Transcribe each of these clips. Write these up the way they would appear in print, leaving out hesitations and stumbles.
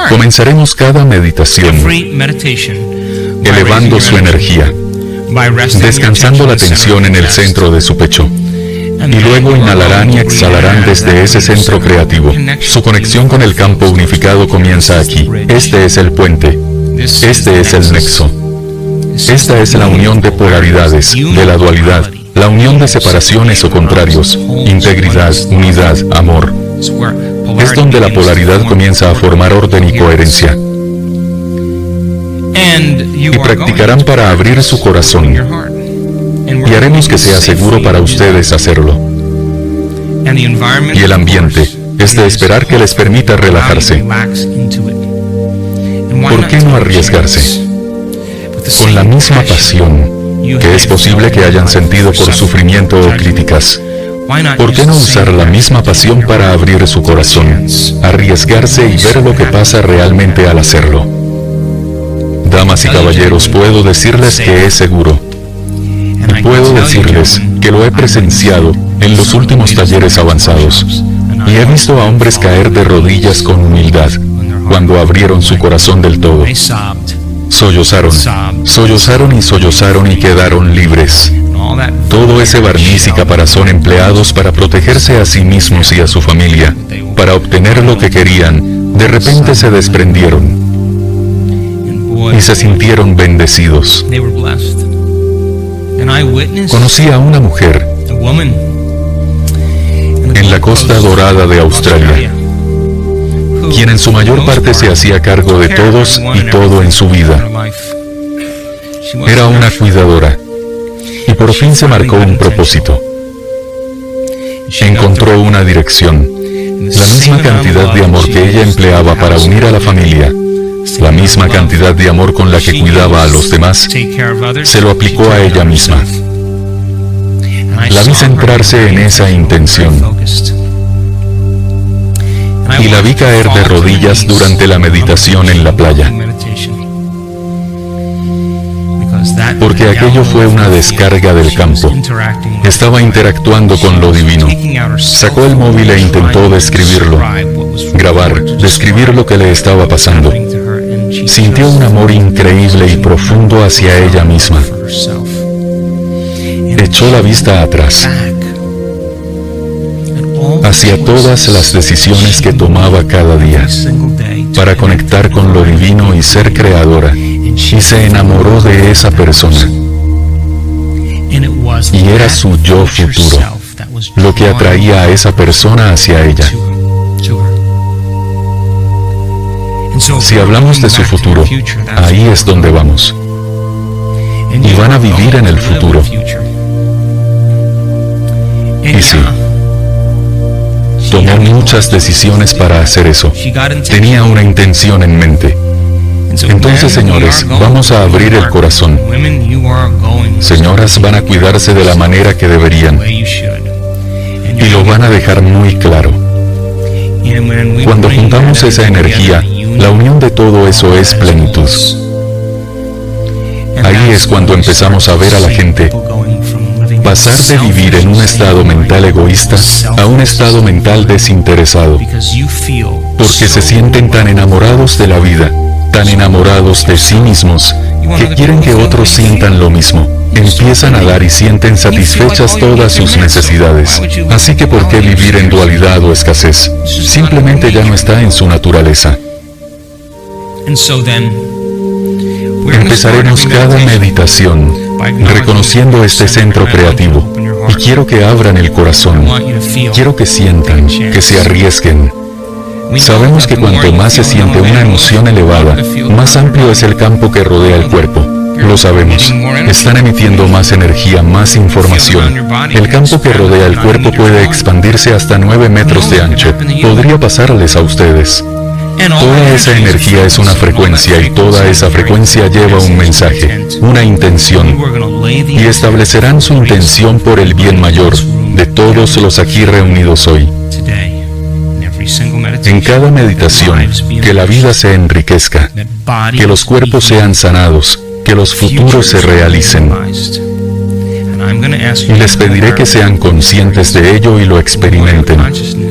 Comenzaremos cada meditación elevando su energía, descansando la tensión en el centro de su pecho. Y luego inhalarán y exhalarán desde ese centro creativo. Su conexión con el campo unificado comienza aquí. Este es el puente. Este es el nexo. Esta es la unión de polaridades, de la dualidad, la unión de separaciones o contrarios, integridad, unidad, amor. Es donde la polaridad comienza a formar orden y coherencia. Y practicarán para abrir su corazón. Y haremos que sea seguro para ustedes hacerlo. Y el ambiente es de esperar que les permita relajarse. ¿Por qué no arriesgarse? Con la misma pasión que es posible que hayan sentido por sufrimiento o críticas. ¿Por qué no usar la misma pasión para abrir su corazón, arriesgarse y ver lo que pasa realmente al hacerlo? Damas y caballeros, puedo decirles que es seguro. Y puedo decirles que lo he presenciado en los últimos talleres avanzados. Y he visto a hombres caer de rodillas con humildad cuando abrieron su corazón del todo. Sollozaron, sollozaron y sollozaron y quedaron libres. Todo ese barniz y caparazón empleados para protegerse a sí mismos y a su familia, para obtener lo que querían, de repente se desprendieron y se sintieron bendecidos. Conocí a una mujer en la Costa Dorada de Australia, quien en su mayor parte se hacía cargo de todos y todo en su vida. Era una cuidadora y por fin se marcó un propósito. Encontró una dirección, la misma cantidad de amor que ella empleaba para unir a la familia, la misma cantidad de amor con la que cuidaba a los demás, se lo aplicó a ella misma. La vi centrarse en esa intención. Y la vi caer de rodillas durante la meditación en la playa. Porque aquello fue una descarga del campo. Estaba interactuando con lo divino. Sacó el móvil e intentó describirlo, grabar, describir lo que le estaba pasando. Sintió un amor increíble y profundo hacia ella misma. Echó la vista atrás, hacia todas las decisiones que tomaba cada día, para conectar con lo divino y ser creadora, y se enamoró de esa persona. Y era su yo futuro, lo que atraía a esa persona hacia ella. Si hablamos de su futuro, ahí es donde vamos. Y van a vivir en el futuro. Y sí, tomó muchas decisiones para hacer eso. Tenía una intención en mente. Entonces, señores, vamos a abrir el corazón. Señoras, van a cuidarse de la manera que deberían. Y lo van a dejar muy claro. Cuando juntamos esa energía, la unión de todo eso es plenitud. Ahí es cuando empezamos a ver a la gente pasar de vivir en un estado mental egoísta a un estado mental desinteresado, porque se sienten tan enamorados de la vida, tan enamorados de sí mismos, que quieren que otros sientan lo mismo. Empiezan a dar y sienten satisfechas todas sus necesidades. Así que ¿por qué vivir en dualidad o escasez? Simplemente ya no está en su naturaleza. Empezaremos cada meditación reconociendo este centro creativo. Y quiero que abran el corazón. Quiero que sientan, que se arriesguen. Sabemos que cuanto más se siente una emoción elevada, más amplio es el campo que rodea el cuerpo. Lo sabemos. Están emitiendo más energía, más información. El campo que rodea el cuerpo puede expandirse hasta 9 metros de ancho. Podría pasarles a ustedes. Toda esa energía es una frecuencia y toda esa frecuencia lleva un mensaje, una intención. Y establecerán su intención por el bien mayor de todos los aquí reunidos hoy. En cada meditación, que la vida se enriquezca, que los cuerpos sean sanados, que los futuros se realicen. Y les pediré que sean conscientes de ello y lo experimenten.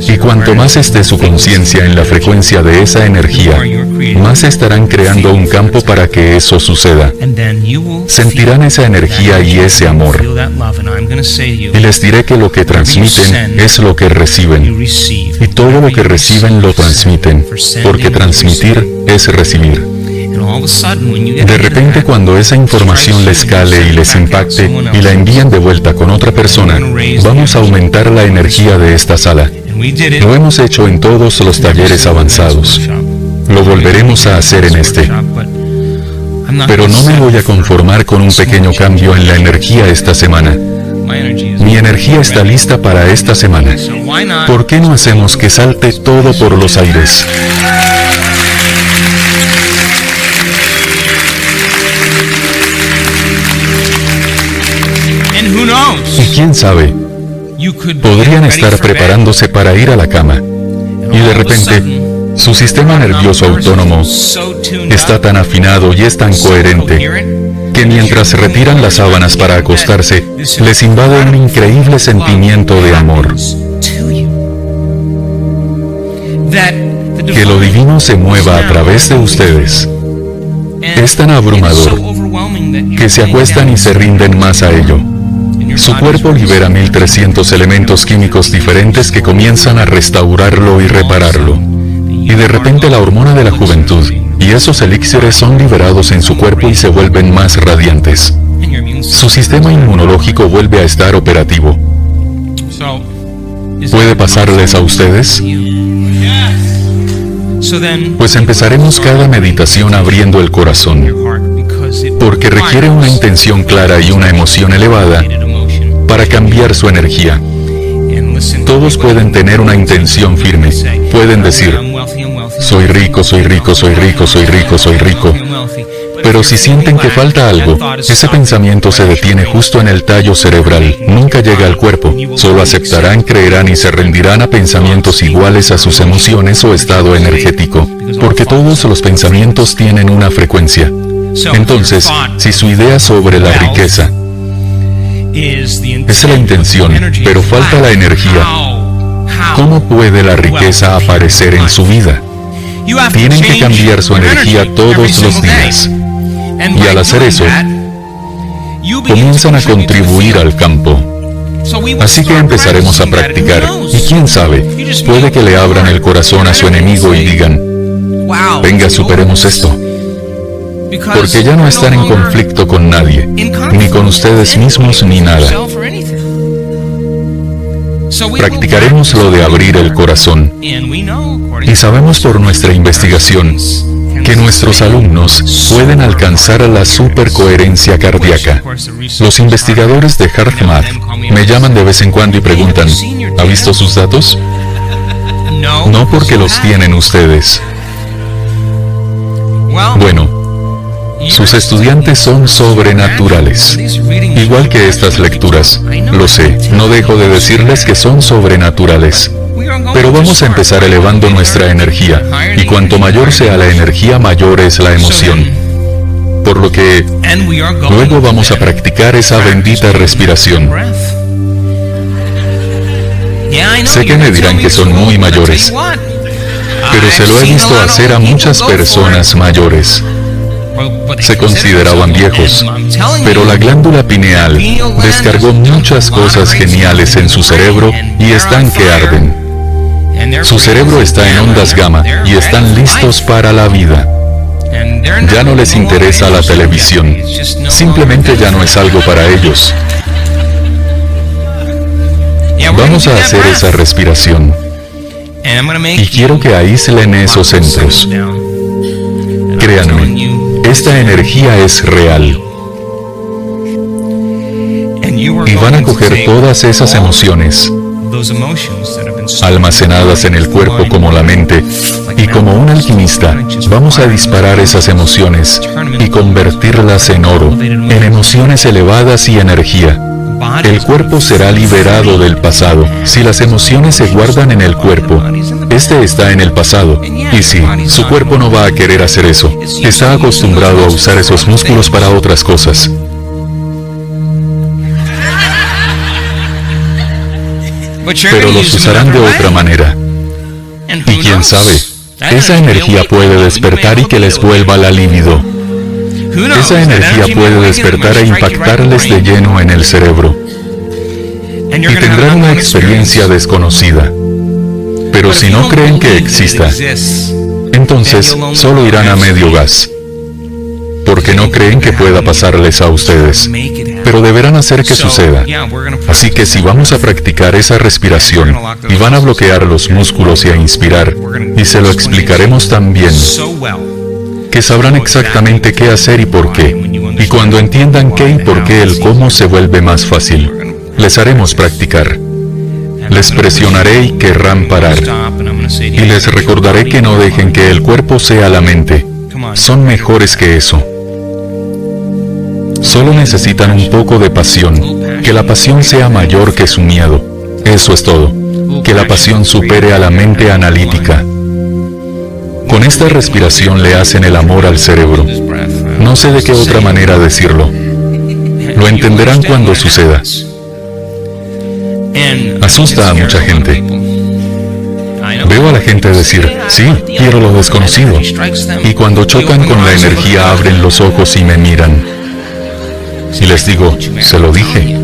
Y cuanto más esté su conciencia en la frecuencia de esa energía, más estarán creando un campo para que eso suceda. Sentirán esa energía y ese amor. Y les diré que lo que transmiten es lo que reciben. Y todo lo que reciben lo transmiten, porque transmitir es recibir. De repente, cuando esa información les cale y les impacte y la envíen de vuelta con otra persona, vamos a aumentar la energía de esta sala. Lo hemos hecho en todos los talleres avanzados. Lo volveremos a hacer en este. Pero no me voy a conformar con un pequeño cambio en la energía esta semana. Mi energía está lista para esta semana. ¿Por qué no hacemos que salte todo por los aires? Y quién sabe, podrían estar preparándose para ir a la cama. Y de repente, su sistema nervioso autónomo está tan afinado y es tan coherente que mientras retiran las sábanas para acostarse, les invade un increíble sentimiento de amor. Que lo divino se mueva a través de ustedes es tan abrumador que se acuestan y se rinden más a ello. Su cuerpo libera 1300 elementos químicos diferentes que comienzan a restaurarlo y repararlo. Y de repente la hormona de la juventud y esos elixires son liberados en su cuerpo y se vuelven más radiantes. Su sistema inmunológico vuelve a estar operativo. ¿Puede pasarles a ustedes? Pues empezaremos cada meditación abriendo el corazón, porque requiere una intención clara y una emoción elevada para cambiar su energía. Todos pueden tener una intención firme. Pueden decir, soy rico, soy rico, soy rico, soy rico, soy rico. Pero si sienten que falta algo, ese pensamiento se detiene justo en el tallo cerebral, nunca llega al cuerpo. Solo aceptarán, creerán y se rendirán a pensamientos iguales a sus emociones o estado energético, porque todos los pensamientos tienen una frecuencia. Entonces, si su idea sobre la riqueza es la intención, pero falta la energía, ¿cómo puede la riqueza aparecer en su vida? Tienen que cambiar su energía todos los días. Y al hacer eso, comienzan a contribuir al campo. Así que empezaremos a practicar. Y quién sabe, puede que le abran el corazón a su enemigo y digan, venga, superemos esto. Porque ya no están en conflicto con nadie, ni con ustedes mismos, ni nada. Practicaremos lo de abrir el corazón. Y sabemos por nuestra investigación que nuestros alumnos pueden alcanzar la supercoherencia cardíaca. Los investigadores de HeartMath me llaman de vez en cuando y preguntan, ¿ha visto sus datos? No, porque los tienen ustedes. Bueno, sus estudiantes son sobrenaturales. Igual que estas lecturas, lo sé, no dejo de decirles que son sobrenaturales. Pero vamos a empezar elevando nuestra energía, y cuanto mayor sea la energía, mayor es la emoción. Por lo que, luego vamos a practicar esa bendita respiración. Sé que me dirán que son muy mayores, pero se lo he visto hacer a muchas personas mayores. Se consideraban viejos, pero la glándula pineal descargó muchas cosas geniales en su cerebro y están que arden. Su cerebro está en ondas gamma y están listos para la vida. Ya no les interesa la televisión, simplemente ya no es algo para ellos. Vamos a hacer esa respiración y quiero que aíslen esos centros. Créanme, esta energía es real. Y van a coger todas esas emociones almacenadas en el cuerpo como la mente, y como un alquimista, vamos a disparar esas emociones y convertirlas en oro, en emociones elevadas y energía. El cuerpo será liberado del pasado. Si las emociones se guardan en el cuerpo, este está en el pasado. Y sí, su cuerpo no va a querer hacer eso. Está acostumbrado a usar esos músculos para otras cosas. pero los usarán de otra manera. Y quién sabe, esa energía puede despertar y que les vuelva la libido. Esa energía puede despertar e impactarles de lleno en el cerebro. Y tendrán una experiencia desconocida. Pero si no creen que exista, entonces solo irán a medio gas. Porque no creen que pueda pasarles a ustedes. Pero deberán hacer que suceda. Así que si vamos a practicar esa respiración, y van a bloquear los músculos y a inspirar, y se lo explicaremos también, que sabrán exactamente qué hacer y por qué. Y cuando entiendan qué y por qué, el cómo se vuelve más fácil. Les haremos practicar. Les presionaré y querrán parar. Y les recordaré que no dejen que el cuerpo sea la mente. Son mejores que eso. Solo necesitan un poco de pasión. Que la pasión sea mayor que su miedo. Eso es todo. Que la pasión supere a la mente analítica. Con esta respiración le hacen el amor al cerebro. No sé de qué otra manera decirlo. Lo entenderán cuando suceda. Asusta a mucha gente. Veo a la gente decir, sí, quiero lo desconocido. Y cuando chocan con la energía abren los ojos y me miran. Y les digo, se lo dije.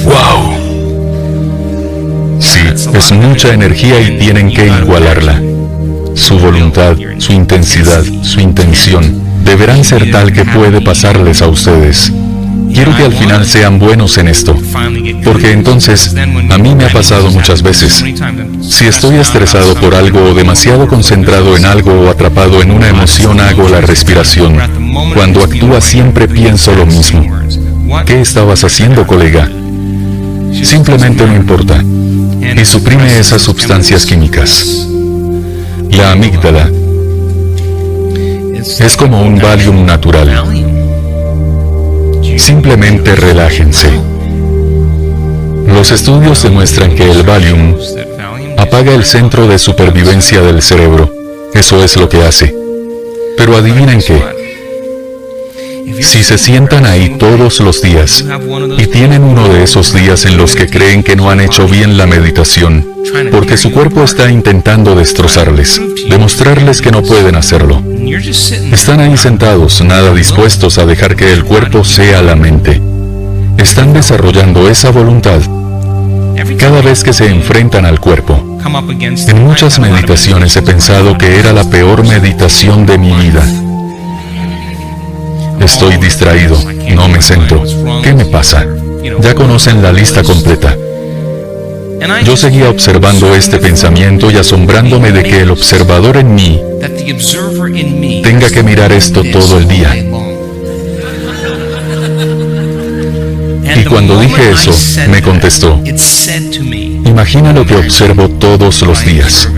¡Wow! Sí, es mucha energía y tienen que igualarla. Su voluntad, su intensidad, su intención, deberán ser tal que puede pasarles a ustedes. Quiero que al final sean buenos en esto, porque entonces, a mí me ha pasado muchas veces. Si estoy estresado por algo o demasiado concentrado en algo o atrapado en una emoción, hago la respiración. Cuando actúa siempre pienso lo mismo. ¿Qué estabas haciendo, colega? Simplemente no importa. Y suprime esas sustancias químicas. La amígdala es como un Valium natural. Simplemente relájense. Los estudios demuestran que el Valium apaga el centro de supervivencia del cerebro. Eso es lo que hace. Pero adivinen qué. Si se sientan ahí todos los días y tienen uno de esos días en los que creen que no han hecho bien la meditación, porque su cuerpo está intentando destrozarles, demostrarles que no pueden hacerlo. Están ahí sentados, nada dispuestos a dejar que el cuerpo sea la mente. Están desarrollando esa voluntad cada vez que se enfrentan al cuerpo. En muchas meditaciones he pensado que era la peor meditación de mi vida. Estoy distraído, no me centro. ¿Qué me pasa? Ya conocen la lista completa. Yo seguía observando este pensamiento y asombrándome de que el observador en mí tenga que mirar esto todo el día. Y cuando dije eso, me contestó, imagina lo que observo todos los días.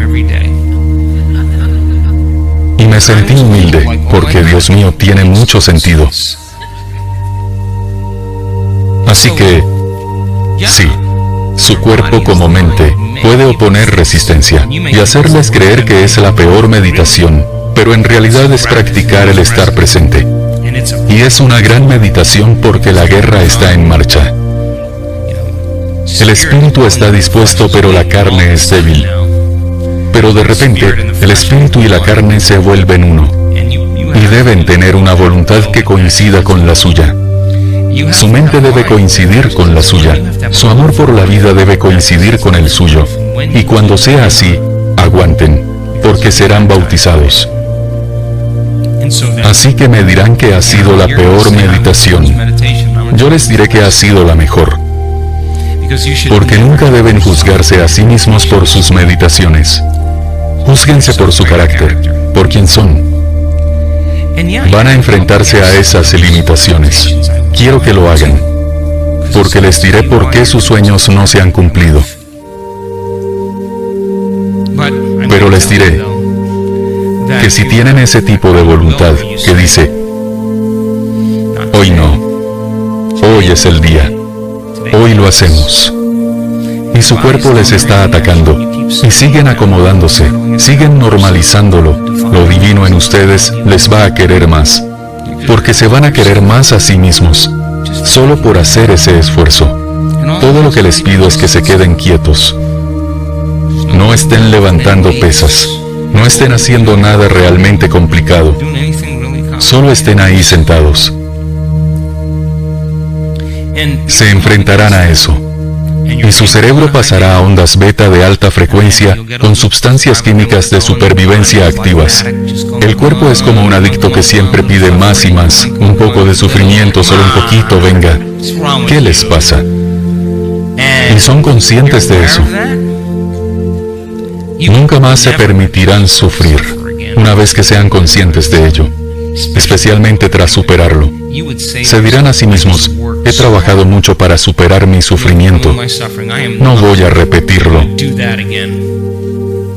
Y me sentí humilde, porque Dios mío tiene mucho sentido. Así que, sí, su cuerpo como mente puede oponer resistencia y hacerles creer que es la peor meditación, pero en realidad es practicar el estar presente. Y es una gran meditación porque la guerra está en marcha. El espíritu está dispuesto, pero la carne es débil. Pero de repente, el espíritu y la carne se vuelven uno. Y deben tener una voluntad que coincida con la suya. Su mente debe coincidir con la suya. Su amor por la vida debe coincidir con el suyo. Y cuando sea así, aguanten, porque serán bautizados. Así que me dirán que ha sido la peor meditación. Yo les diré que ha sido la mejor. Porque nunca deben juzgarse a sí mismos por sus meditaciones. Júzguense por su carácter, por quién son. Van a enfrentarse a esas limitaciones. Quiero que lo hagan, porque les diré por qué sus sueños no se han cumplido. Pero les diré que si tienen ese tipo de voluntad que dice, hoy no, hoy es el día, hoy lo hacemos, y su cuerpo les está atacando, y siguen acomodándose, siguen normalizándolo, lo divino en ustedes les va a querer más, porque se van a querer más a sí mismos, solo por hacer ese esfuerzo. Todo lo que les pido es que se queden quietos. No estén levantando pesas. No estén haciendo nada realmente complicado. Solo estén ahí sentados. Se enfrentarán a eso. Y su cerebro pasará a ondas beta de alta frecuencia con sustancias químicas de supervivencia activas. El cuerpo es como un adicto que siempre pide más y más. Un poco de sufrimiento, solo un poquito, venga. ¿Qué les pasa? Y son conscientes de eso. Nunca más se permitirán sufrir una vez que sean conscientes de ello, especialmente tras superarlo. Se dirán a sí mismos, he trabajado mucho para superar mi sufrimiento. No voy a repetirlo.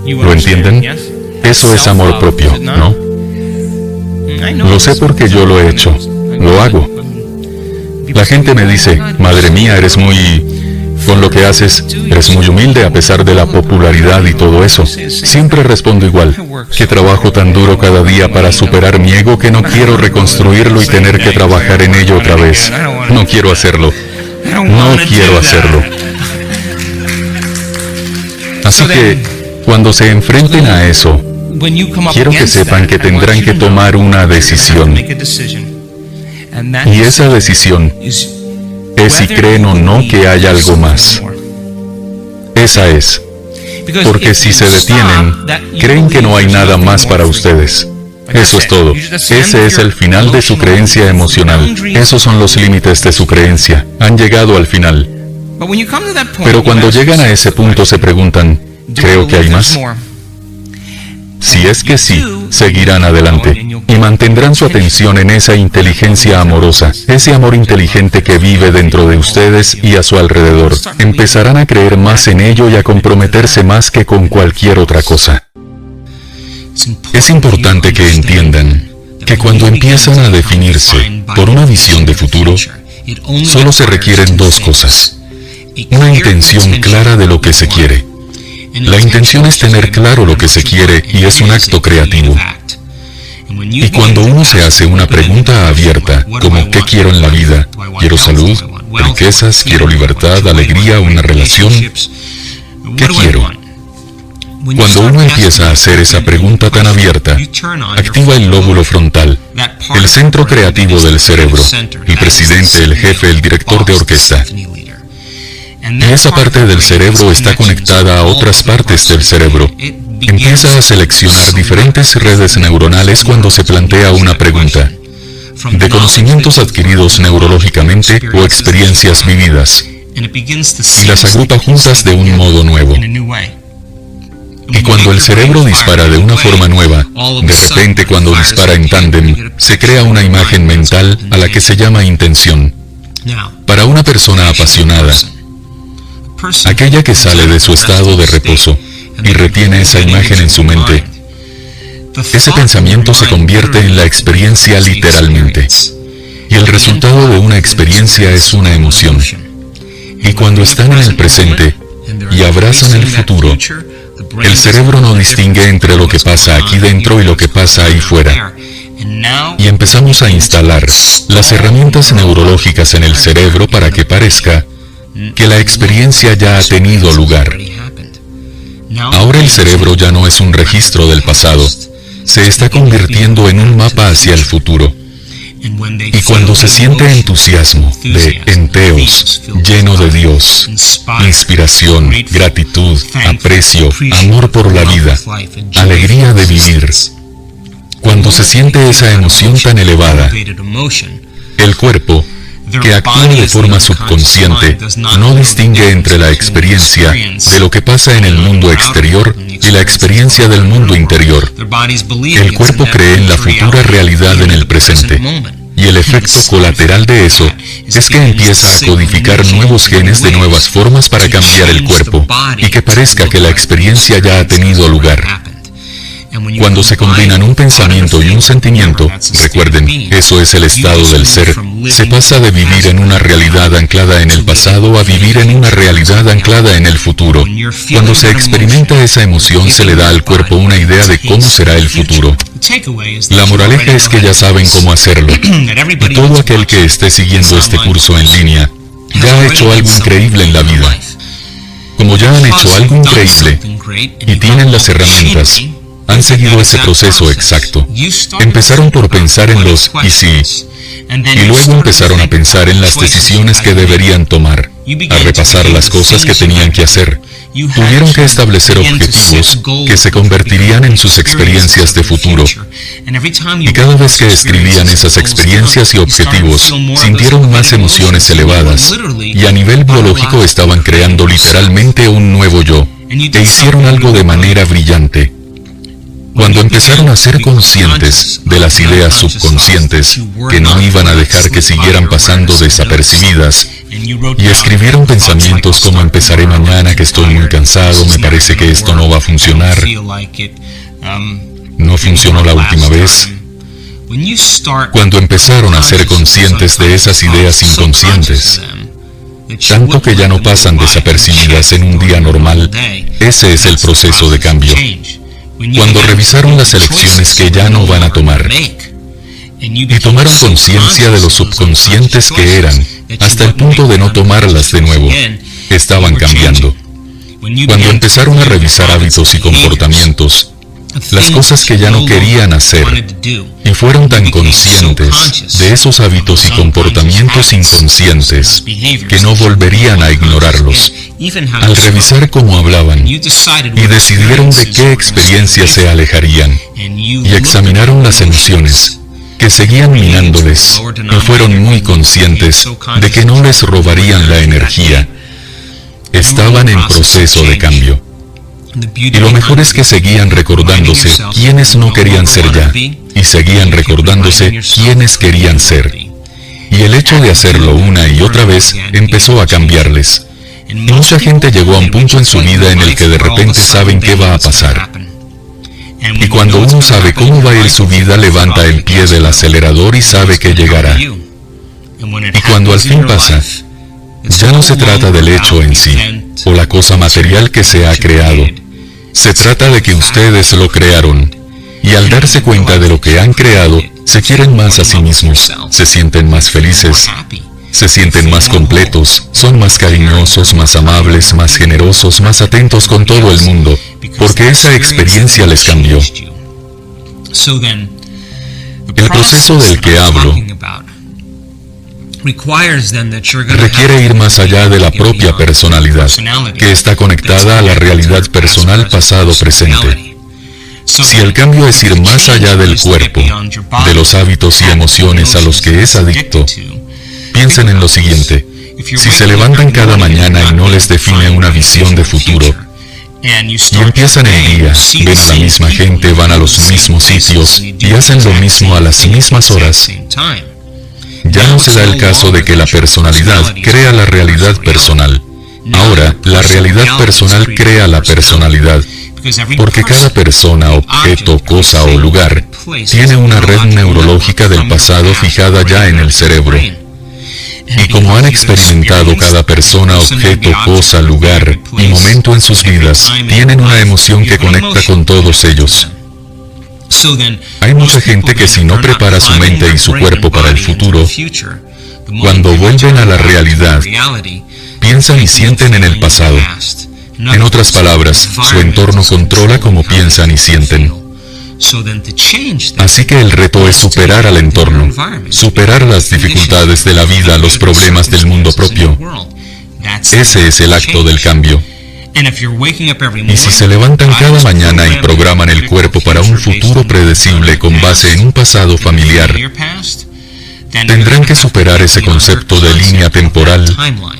¿Lo entienden? Eso es amor propio, ¿no? Lo sé porque yo lo he hecho. Lo hago. La gente me dice, madre mía, eres muy... Con lo que haces, eres muy humilde a pesar de la popularidad y todo eso. Siempre respondo igual, que trabajo tan duro cada día para superar mi ego que no quiero reconstruirlo y tener que trabajar en ello otra vez. No quiero hacerlo. No quiero hacerlo. Así que, cuando se enfrenten a eso, quiero que sepan que tendrán que tomar una decisión. Y esa decisión es si creen o no que hay algo más. Esa es. Porque si se detienen, creen que no hay nada más para ustedes. Eso es todo. Ese es el final de su creencia emocional. Esos son los límites de su creencia. Han llegado al final. Pero cuando llegan a ese punto se preguntan, ¿creo que hay más? Si es que sí, seguirán adelante y mantendrán su atención en esa inteligencia amorosa, ese amor inteligente que vive dentro de ustedes y a su alrededor. Empezarán a creer más en ello y a comprometerse más que con cualquier otra cosa. Es importante que entiendan que cuando empiezan a definirse por una visión de futuro, solo se requieren dos cosas. Una intención clara de lo que se quiere. La intención es tener claro lo que se quiere y es un acto creativo. Y cuando uno se hace una pregunta abierta, como ¿qué quiero en la vida? ¿Quiero salud? ¿Riquezas? ¿Quiero libertad? ¿Alegría? ¿Una relación? ¿Qué quiero? Cuando uno empieza a hacer esa pregunta tan abierta, activa el lóbulo frontal, el centro creativo del cerebro, el presidente, el jefe, el director de orquesta. Y esa parte del cerebro está conectada a otras partes del cerebro. Empieza a seleccionar diferentes redes neuronales cuando se plantea una pregunta, de conocimientos adquiridos neurológicamente o experiencias vividas, y las agrupa juntas de un modo nuevo. Y cuando el cerebro dispara de una forma nueva, de repente cuando dispara en tándem, se crea una imagen mental a la que se llama intención. Para una persona apasionada, aquella que sale de su estado de reposo y retiene esa imagen en su mente, ese pensamiento se convierte en la experiencia literalmente. Y el resultado de una experiencia es una emoción. Y cuando están en el presente y abrazan el futuro, el cerebro no distingue entre lo que pasa aquí dentro y lo que pasa ahí fuera. Y empezamos a instalar las herramientas neurológicas en el cerebro para que parezca que la experiencia ya ha tenido lugar. Ahora el cerebro ya no es un registro del pasado, se está convirtiendo en un mapa hacia el futuro. Y cuando se siente entusiasmo, de enteos, lleno de Dios, inspiración, gratitud, aprecio, amor por la vida, alegría de vivir, cuando se siente esa emoción tan elevada, el cuerpo, que actúa de forma subconsciente, no distingue entre la experiencia de lo que pasa en el mundo exterior y la experiencia del mundo interior. El cuerpo cree en la futura realidad en el presente. Y el efecto colateral de eso es que empieza a codificar nuevos genes de nuevas formas para cambiar el cuerpo y que parezca que la experiencia ya ha tenido lugar. Cuando se combinan un pensamiento y un sentimiento, recuerden, eso es el estado del ser, se pasa de vivir en una realidad anclada en el pasado a vivir en una realidad anclada en el futuro. Cuando se experimenta esa emoción, se le da al cuerpo una idea de cómo será el futuro. La moraleja es que ya saben cómo hacerlo. Y todo aquel que esté siguiendo este curso en línea, ya ha hecho algo increíble en la vida. Como ya han hecho algo increíble y tienen las herramientas, han seguido ese proceso exacto. Empezaron por pensar en los y si, y luego empezaron a pensar en las decisiones que deberían tomar, a repasar las cosas que tenían que hacer. Tuvieron que establecer objetivos que se convertirían en sus experiencias de futuro. Y cada vez que escribían esas experiencias y objetivos, sintieron más emociones elevadas, y a nivel biológico estaban creando literalmente un nuevo yo, e hicieron algo de manera brillante. Cuando empezaron a ser conscientes de las ideas subconscientes que no iban a dejar que siguieran pasando desapercibidas, y escribieron pensamientos como empezaré mañana, que estoy muy cansado, me parece que esto no va a funcionar, no funcionó la última vez. Cuando empezaron a ser conscientes de esas ideas inconscientes, tanto que ya no pasan desapercibidas en un día normal, ese es el proceso de cambio. Cuando revisaron las elecciones que ya no van a tomar, y tomaron conciencia de los subconscientes que eran, hasta el punto de no tomarlas de nuevo, estaban cambiando. Cuando empezaron a revisar hábitos y comportamientos, las cosas que ya no querían hacer, y fueron tan conscientes de esos hábitos y comportamientos inconscientes que no volverían a ignorarlos, al revisar cómo hablaban, y decidieron de qué experiencias se alejarían, y examinaron las emociones que seguían minándoles, y fueron muy conscientes de que no les robarían la energía. Estaban en proceso de cambio. Y lo mejor es que seguían recordándose quiénes no querían ser ya, y seguían recordándose quiénes querían ser. Y el hecho de hacerlo una y otra vez empezó a cambiarles. Y mucha gente llegó a un punto en su vida en el que de repente saben qué va a pasar. Y cuando uno sabe cómo va a ir su vida, levanta el pie del acelerador y sabe que llegará. Y cuando al fin pasa, ya no se trata del hecho en sí, o la cosa material que se ha creado. Se trata de que ustedes lo crearon, y al darse cuenta de lo que han creado, se quieren más a sí mismos, se sienten más felices, se sienten más completos, son más cariñosos, más amables, más generosos, más atentos con todo el mundo, porque esa experiencia les cambió. El proceso del que hablo requiere ir más allá de la propia personalidad, que está conectada a la realidad personal pasado-presente. Si el cambio es ir más allá del cuerpo, de los hábitos y emociones a los que es adicto, piensen en lo siguiente: si se levantan cada mañana y no les define una visión de futuro, y empiezan el día, ven a la misma gente, van a los mismos sitios, y hacen lo mismo a las mismas horas, ya no se da el caso de que la personalidad crea la realidad personal. Ahora, la realidad personal crea la personalidad, porque cada persona, objeto, cosa o lugar tiene una red neurológica del pasado fijada ya en el cerebro. Y como han experimentado cada persona, objeto, cosa, lugar y momento en sus vidas, tienen una emoción que conecta con todos ellos. Hay mucha gente que si no prepara su mente y su cuerpo para el futuro, cuando vuelven a la realidad, piensan y sienten en el pasado. En otras palabras, su entorno controla cómo piensan y sienten. Así que el reto es superar al entorno, superar las dificultades de la vida, los problemas del mundo propio. Ese es el acto del cambio. Y si se levantan cada mañana y programan el cuerpo para un futuro predecible con base en un pasado familiar, tendrán que superar ese concepto de línea temporal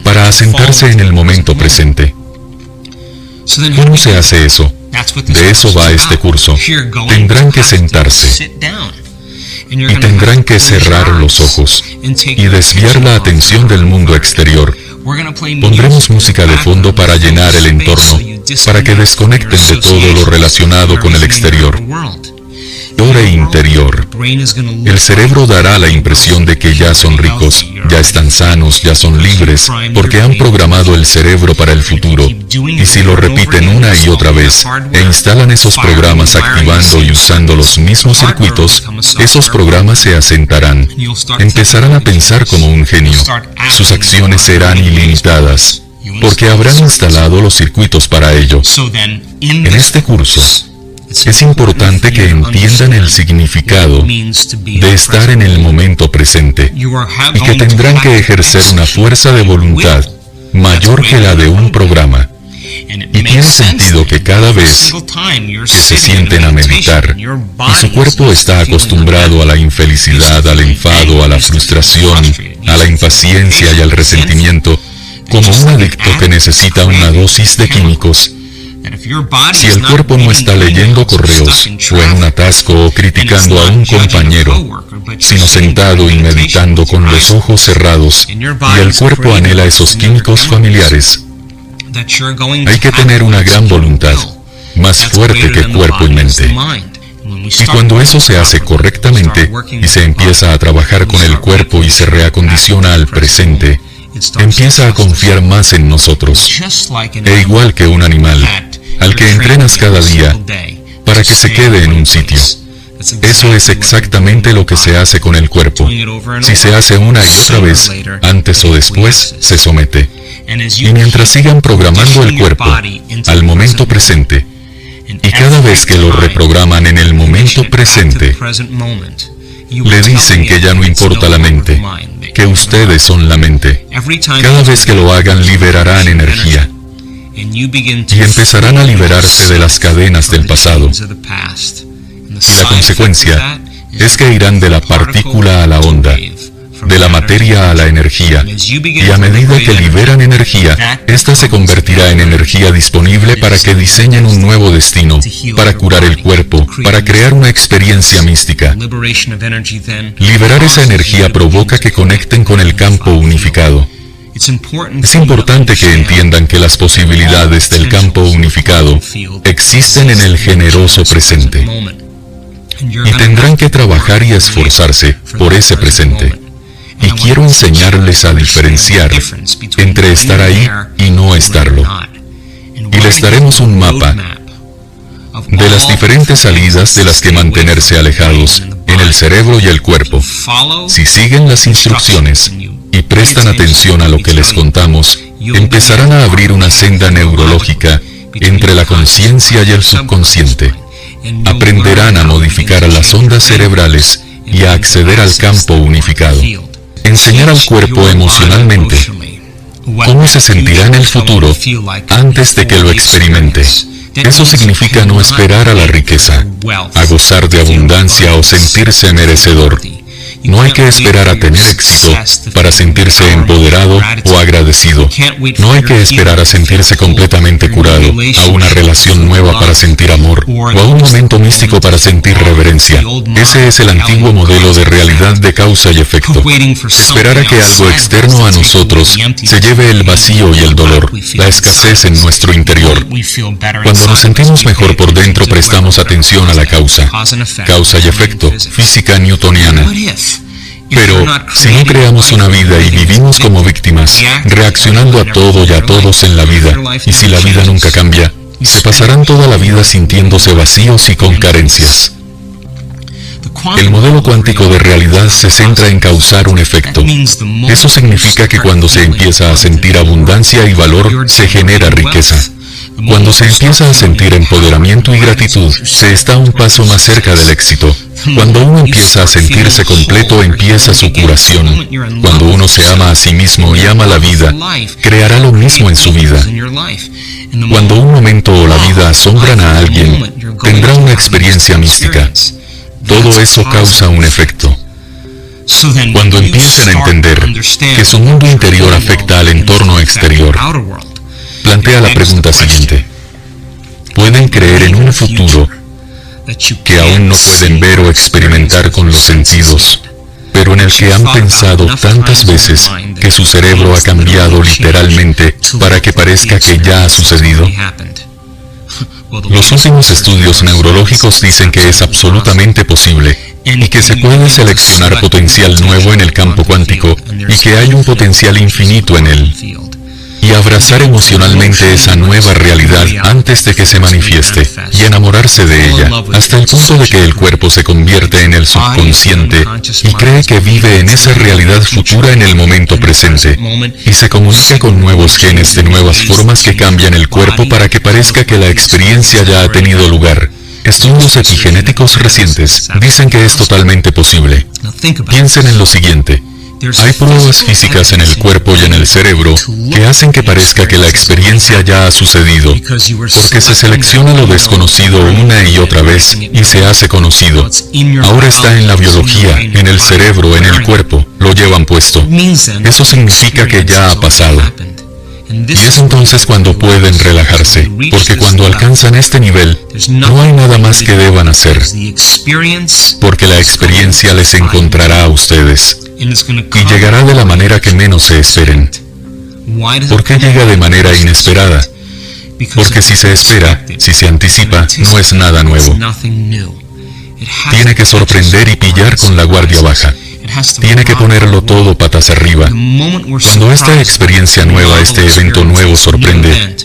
para asentarse en el momento presente. ¿Cómo se hace eso? De eso va este curso. Tendrán que sentarse y tendrán que cerrar los ojos y desviar la atención del mundo exterior. Pondremos música de fondo para llenar el entorno, para que desconecten de todo lo relacionado con el exterior. Hora interior. El cerebro dará la impresión de que ya son ricos, ya están sanos, ya son libres, porque han programado el cerebro para el futuro. Y si lo repiten una y otra vez, e instalan esos programas activando y usando los mismos circuitos, esos programas se asentarán. Empezarán a pensar como un genio. Sus acciones serán ilimitadas, porque habrán instalado los circuitos para ello. En este curso, es importante que entiendan el significado de estar en el momento presente y que tendrán que ejercer una fuerza de voluntad mayor que la de un programa. Y tiene sentido que cada vez que se sienten a meditar y su cuerpo está acostumbrado a la infelicidad, al enfado, a la frustración, a la impaciencia y al resentimiento, como un adicto que necesita una dosis de químicos, si el cuerpo no está leyendo correos o en un atasco o criticando a un compañero, sino sentado y meditando con los ojos cerrados, y el cuerpo anhela esos químicos familiares, hay que tener una gran voluntad, más fuerte que cuerpo y mente. Y cuando eso se hace correctamente y se empieza a trabajar con el cuerpo y se reacondiciona al presente, empieza a confiar más en nosotros. E igual que un animal, al que entrenas cada día para que se quede en un sitio. Eso es exactamente lo que se hace con el cuerpo. Si se hace una y otra vez, antes o después, se somete. Y mientras sigan programando el cuerpo al momento presente, y cada vez que lo reprograman en el momento presente, le dicen que ya no importa la mente, que ustedes son la mente. Cada vez que lo hagan, liberarán energía. Y empezarán a liberarse de las cadenas del pasado. La consecuencia es que irán de la partícula a la onda, de la materia a la energía, y a medida que liberan energía, esta se convertirá en energía disponible para que diseñen un nuevo destino, para curar el cuerpo, para crear una experiencia mística. Liberar esa energía provoca que conecten con el campo unificado. Es importante que entiendan que las posibilidades del campo unificado existen en el generoso presente. Y tendrán que trabajar y esforzarse por ese presente. Y quiero enseñarles a diferenciar entre estar ahí y no estarlo. Y les daremos un mapa de las diferentes salidas de las que mantenerse alejados en el cerebro y el cuerpo. Si siguen las instrucciones y prestan atención a lo que les contamos, empezarán a abrir una senda neurológica entre la conciencia y el subconsciente. Aprenderán a modificar las ondas cerebrales y a acceder al campo unificado. Enseñar al cuerpo emocionalmente cómo se sentirá en el futuro antes de que lo experimente. Eso significa no esperar a la riqueza, a gozar de abundancia o sentirse merecedor. No hay que esperar a tener éxito para sentirse empoderado o agradecido. No hay que esperar a sentirse completamente curado, a una relación nueva para sentir amor, o a un momento místico para sentir reverencia. Ese es el antiguo modelo de realidad de causa y efecto. Esperar a que algo externo a nosotros se lleve el vacío y el dolor, la escasez en nuestro interior. Cuando nos sentimos mejor por dentro, prestamos atención a la causa y efecto, física newtoniana. Pero si no creamos una vida y vivimos como víctimas, reaccionando a todo y a todos en la vida, y si la vida nunca cambia, se pasarán toda la vida sintiéndose vacíos y con carencias. El modelo cuántico de realidad se centra en causar un efecto. Eso significa que cuando se empieza a sentir abundancia y valor, se genera riqueza. Cuando se empieza a sentir empoderamiento y gratitud, se está un paso más cerca del éxito. Cuando uno empieza a sentirse completo, empieza su curación. Cuando uno se ama a sí mismo y ama la vida, creará lo mismo en su vida. Cuando un momento o la vida asombran a alguien, tendrá una experiencia mística. Todo eso causa un efecto. Cuando empiecen a entender que su mundo interior afecta al entorno exterior, plantea la pregunta siguiente. ¿Pueden creer en un futuro que aún no pueden ver o experimentar con los sentidos, pero en el que han pensado tantas veces que su cerebro ha cambiado literalmente para que parezca que ya ha sucedido? Los últimos estudios neurológicos dicen que es absolutamente posible y que se puede seleccionar potencial nuevo en el campo cuántico, y que hay un potencial infinito en él, y abrazar emocionalmente esa nueva realidad antes de que se manifieste, y enamorarse de ella, hasta el punto de que el cuerpo se convierte en el subconsciente, y cree que vive en esa realidad futura en el momento presente, y se comunica con nuevos genes de nuevas formas que cambian el cuerpo para que parezca que la experiencia ya ha tenido lugar. Estudios epigenéticos recientes dicen que es totalmente posible. Piensen en lo siguiente. Hay pruebas físicas en el cuerpo y en el cerebro que hacen que parezca que la experiencia ya ha sucedido, porque se selecciona lo desconocido una y otra vez y se hace conocido. Ahora está en la biología, en el cerebro, en el cuerpo, lo llevan puesto. Eso significa que ya ha pasado. Y es entonces cuando pueden relajarse, porque cuando alcanzan este nivel, no hay nada más que deban hacer, porque la experiencia les encontrará a ustedes, y llegará de la manera que menos se esperen. ¿Por qué llega de manera inesperada? Porque si se espera, si se anticipa, no es nada nuevo. Tiene que sorprender y pillar con la guardia baja. Tiene que ponerlo todo patas arriba. Cuando esta experiencia nueva, este evento nuevo sorprende,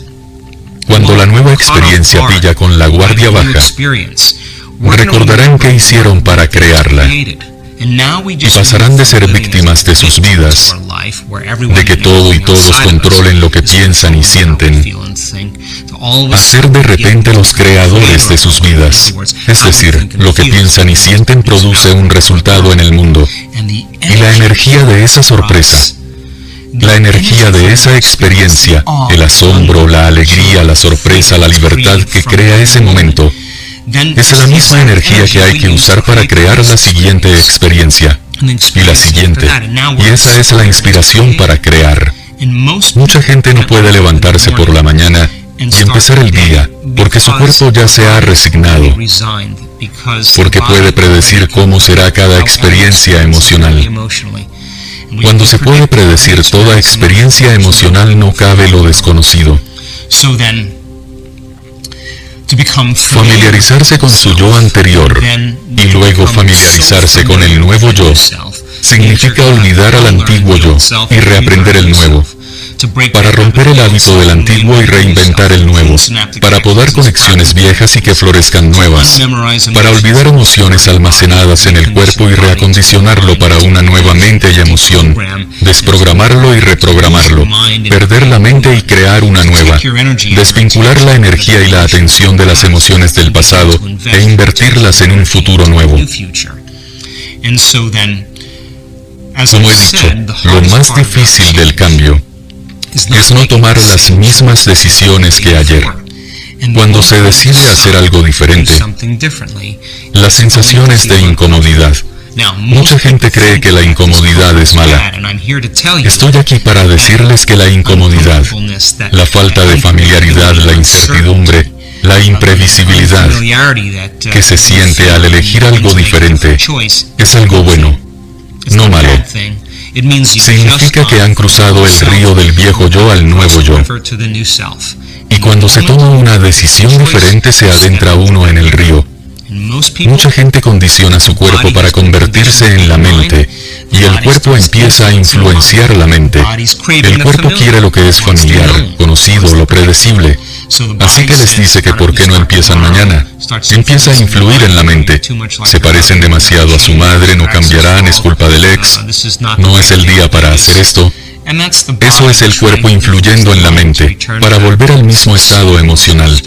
cuando la nueva experiencia pilla con la guardia baja, recordarán qué hicieron para crearla. Y pasarán de ser víctimas de sus vidas, de que todo y todos controlen lo que piensan y sienten, a ser de repente los creadores de sus vidas. Es decir, lo que piensan y sienten produce un resultado en el mundo. Y la energía de esa sorpresa, la energía de esa experiencia, el asombro, la alegría, la sorpresa, la libertad que crea ese momento, es la misma energía que hay que usar para crear la siguiente experiencia, y la siguiente, y esa es la inspiración para crear. Mucha gente no puede levantarse por la mañana y empezar el día, porque su cuerpo ya se ha resignado, porque puede predecir cómo será cada experiencia emocional. Cuando se puede predecir toda experiencia emocional, no cabe lo desconocido. Familiarizarse con su yo anterior y luego familiarizarse con el nuevo yo significa olvidar al antiguo yo y reaprender el nuevo, para romper el hábito del antiguo y reinventar el nuevo, para podar conexiones viejas y que florezcan nuevas, para olvidar emociones almacenadas en el cuerpo y reacondicionarlo para una nueva mente y emoción, desprogramarlo y reprogramarlo, perder la mente y crear una nueva, desvincular la energía y la atención de las emociones del pasado e invertirlas en un futuro nuevo. Como he dicho, lo más difícil del cambio es no tomar las mismas decisiones que ayer. Cuando se decide hacer algo diferente, la sensación es de incomodidad. Mucha gente cree que la incomodidad es mala. Estoy aquí para decirles que la incomodidad, la falta de familiaridad, la incertidumbre, la imprevisibilidad que se siente al elegir algo diferente es algo bueno, no malo. Significa que han cruzado el río del viejo yo al nuevo yo. Y cuando se toma una decisión diferente se adentra uno en el río. Mucha gente condiciona su cuerpo para convertirse en la mente, y el cuerpo empieza a influenciar la mente. El cuerpo quiere lo que es familiar, conocido, lo predecible. Así que les dice que por qué no empiezan mañana. Empieza a influir en la mente. Se parecen demasiado a su madre, no cambiarán, es culpa del ex. No es el día para hacer esto. Eso es el cuerpo influyendo en la mente, para volver al mismo estado emocional.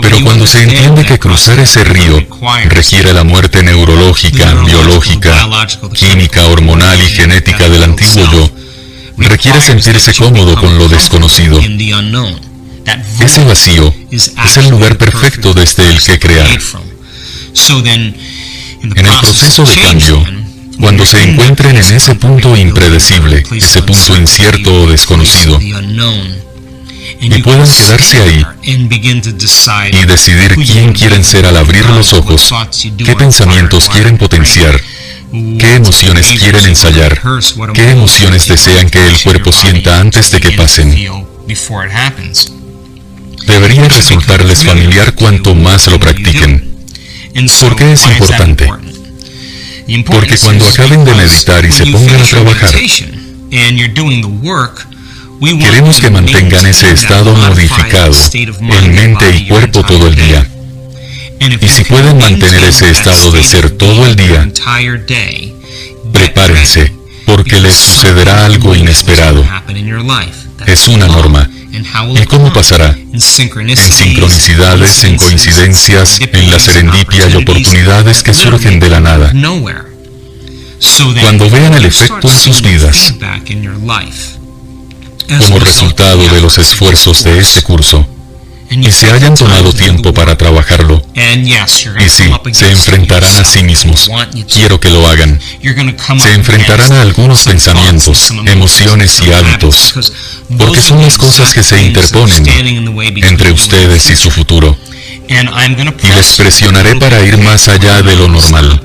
Pero cuando se entiende que cruzar ese río requiere la muerte neurológica, biológica, química, hormonal y genética del antiguo yo, requiere sentirse cómodo con lo desconocido. Ese vacío es el lugar perfecto desde el que crear. En el proceso de cambio, cuando se encuentren en ese punto impredecible, ese punto incierto o desconocido, y puedan quedarse ahí y decidir quién quieren ser al abrir los ojos, qué pensamientos quieren potenciar, qué emociones quieren ensayar, qué emociones desean que el cuerpo sienta antes de que pasen. Debería resultarles familiar cuanto más lo practiquen. ¿Por qué es importante? Porque cuando acaben de meditar y se pongan a trabajar, queremos que mantengan ese estado modificado en mente y cuerpo todo el día. Y si pueden mantener ese estado de ser todo el día, prepárense, porque les sucederá algo inesperado. Es una norma. ¿Y cómo pasará? En sincronicidades, en coincidencias, en la serendipia y oportunidades que surgen de la nada. Cuando vean el efecto en sus vidas, como resultado de los esfuerzos de este curso, y se hayan tomado tiempo para trabajarlo, y sí, se enfrentarán a sí mismos. Quiero que lo hagan. Se enfrentarán a algunos pensamientos, emociones y hábitos, porque son las cosas que se interponen entre ustedes y su futuro. Y les presionaré para ir más allá de lo normal.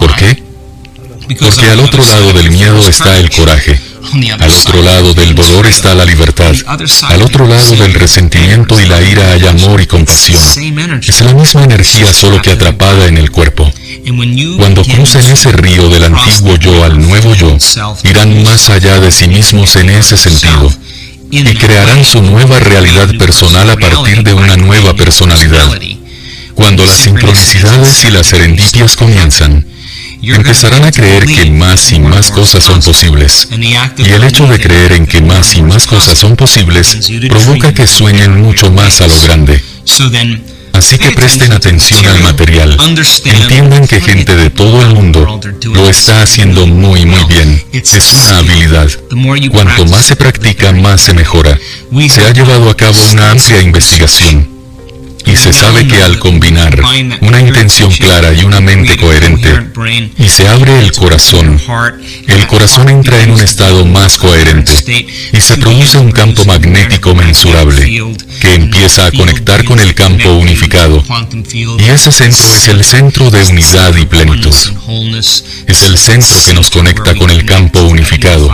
¿Por qué? Porque al otro lado del miedo está el coraje. Al otro lado del dolor está la libertad. Al otro lado del resentimiento y la ira hay amor y compasión. Es la misma energía, solo que atrapada en el cuerpo. Cuando crucen ese río del antiguo yo al nuevo yo, irán más allá de sí mismos en ese sentido, y crearán su nueva realidad personal a partir de una nueva personalidad. Cuando las sincronicidades y las serendipias comienzan, empezarán a creer que más y más cosas son posibles. Y el hecho de creer en que más y más cosas son posibles provoca que sueñen mucho más a lo grande. Así que presten atención al material. Entiendan que gente de todo el mundo lo está haciendo muy bien. Es una habilidad. Cuanto más se practica, más se mejora. Se ha llevado a cabo una amplia investigación. Y se sabe que al combinar una intención clara y una mente coherente, y se abre el corazón entra en un estado más coherente, y se produce un campo magnético mensurable, que empieza a conectar con el campo unificado. Y ese centro es el centro de unidad y plenitud. Es el centro que nos conecta con el campo unificado.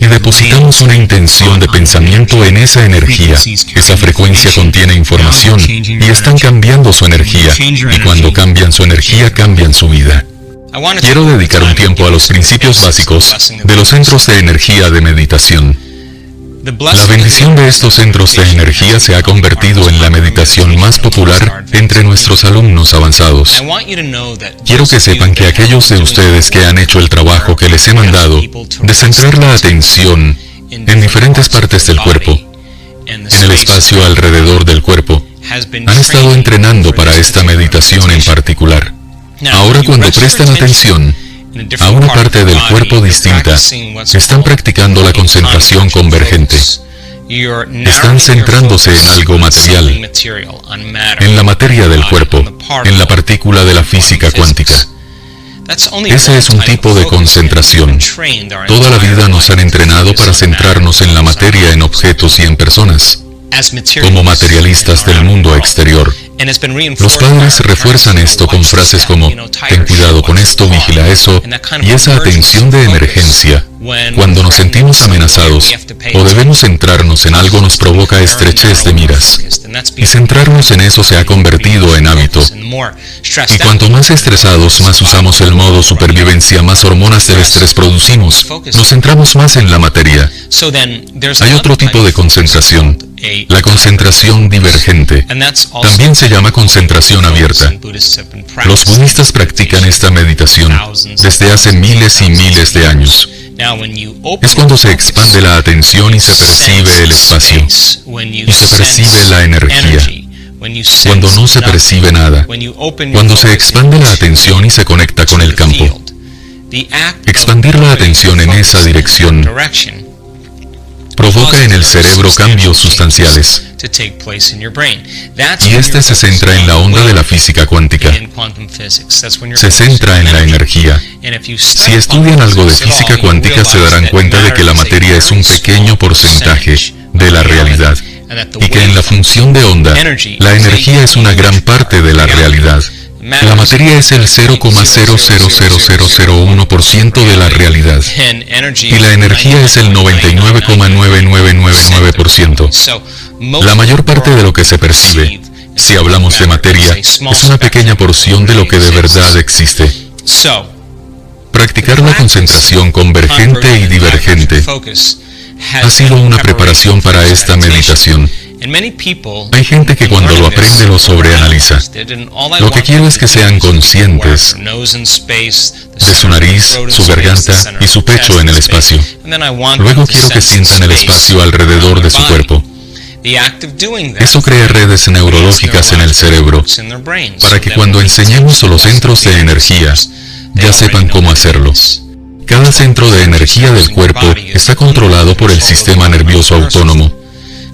Y depositamos una intención de pensamiento en esa energía. Esa frecuencia contiene información, y están cambiando su energía, y cuando cambian su energía, cambian su vida. Quiero dedicar un tiempo a los principios básicos de los centros de energía de meditación. La bendición de estos centros de energía se ha convertido en la meditación más popular entre nuestros alumnos avanzados. Quiero que sepan que aquellos de ustedes que han hecho el trabajo que les he mandado, de centrar la atención en diferentes partes del cuerpo, en el espacio alrededor del cuerpo, han estado entrenando para esta meditación en particular. Ahora, cuando prestan atención a una parte del cuerpo distinta, están practicando la concentración convergente. Están centrándose en algo material, en la materia del cuerpo, en la partícula de la física cuántica. Ese es un tipo de concentración. Toda la vida nos han entrenado para centrarnos en la materia, en objetos y en personas, como materialistas del mundo exterior. Los padres refuerzan esto con frases como, ten cuidado con esto, vigila eso, y esa atención de emergencia. Cuando nos sentimos amenazados o debemos centrarnos en algo nos provoca estrechez de miras. Y centrarnos en eso se ha convertido en hábito. Y cuanto más estresados, más usamos el modo supervivencia, más hormonas del estrés producimos. Nos centramos más en la materia. Hay otro tipo de concentración, la concentración divergente. También se llama concentración abierta. Los budistas practican esta meditación desde hace miles y miles de años. Es cuando se expande la atención y se percibe el espacio, y se percibe la energía, cuando no se percibe nada, cuando se expande la atención y se conecta con el campo. Expandir la atención en esa dirección provoca en el cerebro cambios sustanciales, y este se centra en la onda de la física cuántica. Se centra en la energía. Si estudian algo de física cuántica se darán cuenta de que la materia es un pequeño porcentaje de la realidad, y que en la función de onda, la energía es una gran parte de la realidad. La materia es el 0,000001% de la realidad, y la energía es el 99,9999%. La mayor parte de lo que se percibe, si hablamos de materia, es una pequeña porción de lo que de verdad existe. Practicar la concentración convergente y divergente ha sido una preparación para esta meditación. Hay gente que cuando lo aprende lo sobreanaliza. Lo que quiero es que sean conscientes de su nariz, su garganta y su pecho en el espacio. Luego quiero que sientan el espacio alrededor de su cuerpo. Eso crea redes neurológicas en el cerebro, para que cuando enseñemos los centros de energía, ya sepan cómo hacerlo. Cada centro de energía del cuerpo está controlado por el sistema nervioso autónomo.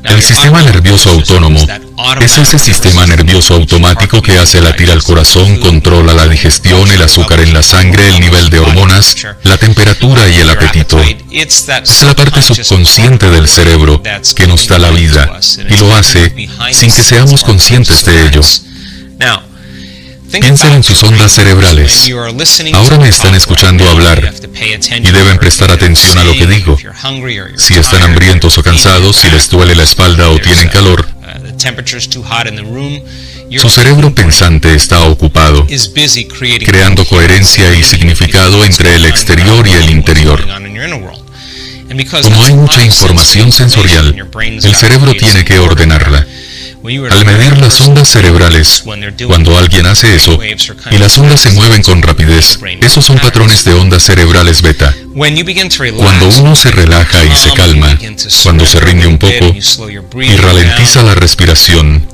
El sistema nervioso autónomo es ese sistema nervioso automático que hace latir al corazón, controla la digestión, el azúcar en la sangre, el nivel de hormonas, la temperatura y el apetito. Es la parte subconsciente del cerebro que nos da la vida y lo hace sin que seamos conscientes de ello. Piensen en sus ondas cerebrales. Ahora me están escuchando hablar y deben prestar atención a lo que digo. Si están hambrientos o cansados, si les duele la espalda o tienen calor, su cerebro pensante está ocupado, creando coherencia y significado entre el exterior y el interior. Como hay mucha información sensorial, el cerebro tiene que ordenarla. Al medir las ondas cerebrales, cuando alguien hace eso, y las ondas se mueven con rapidez, esos son patrones de ondas cerebrales beta. Cuando uno se relaja y se calma, cuando se rinde un poco y ralentiza la respiración,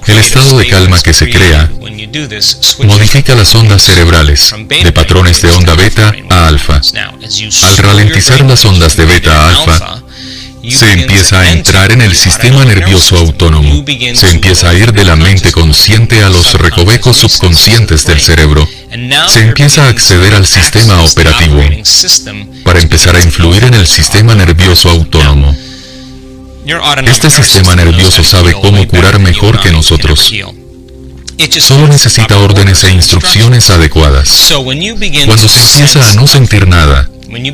el estado de calma que se crea modifica las ondas cerebrales, de patrones de onda beta a alfa. Al ralentizar las ondas de beta a alfa, se empieza a entrar en el sistema nervioso autónomo. Se empieza a ir de la mente consciente a los recovecos subconscientes del cerebro. Se empieza a acceder al sistema operativo para empezar a influir en el sistema nervioso autónomo. Este sistema nervioso sabe cómo curar mejor que nosotros. Solo necesita órdenes e instrucciones adecuadas. Cuando se empieza a no sentir nada,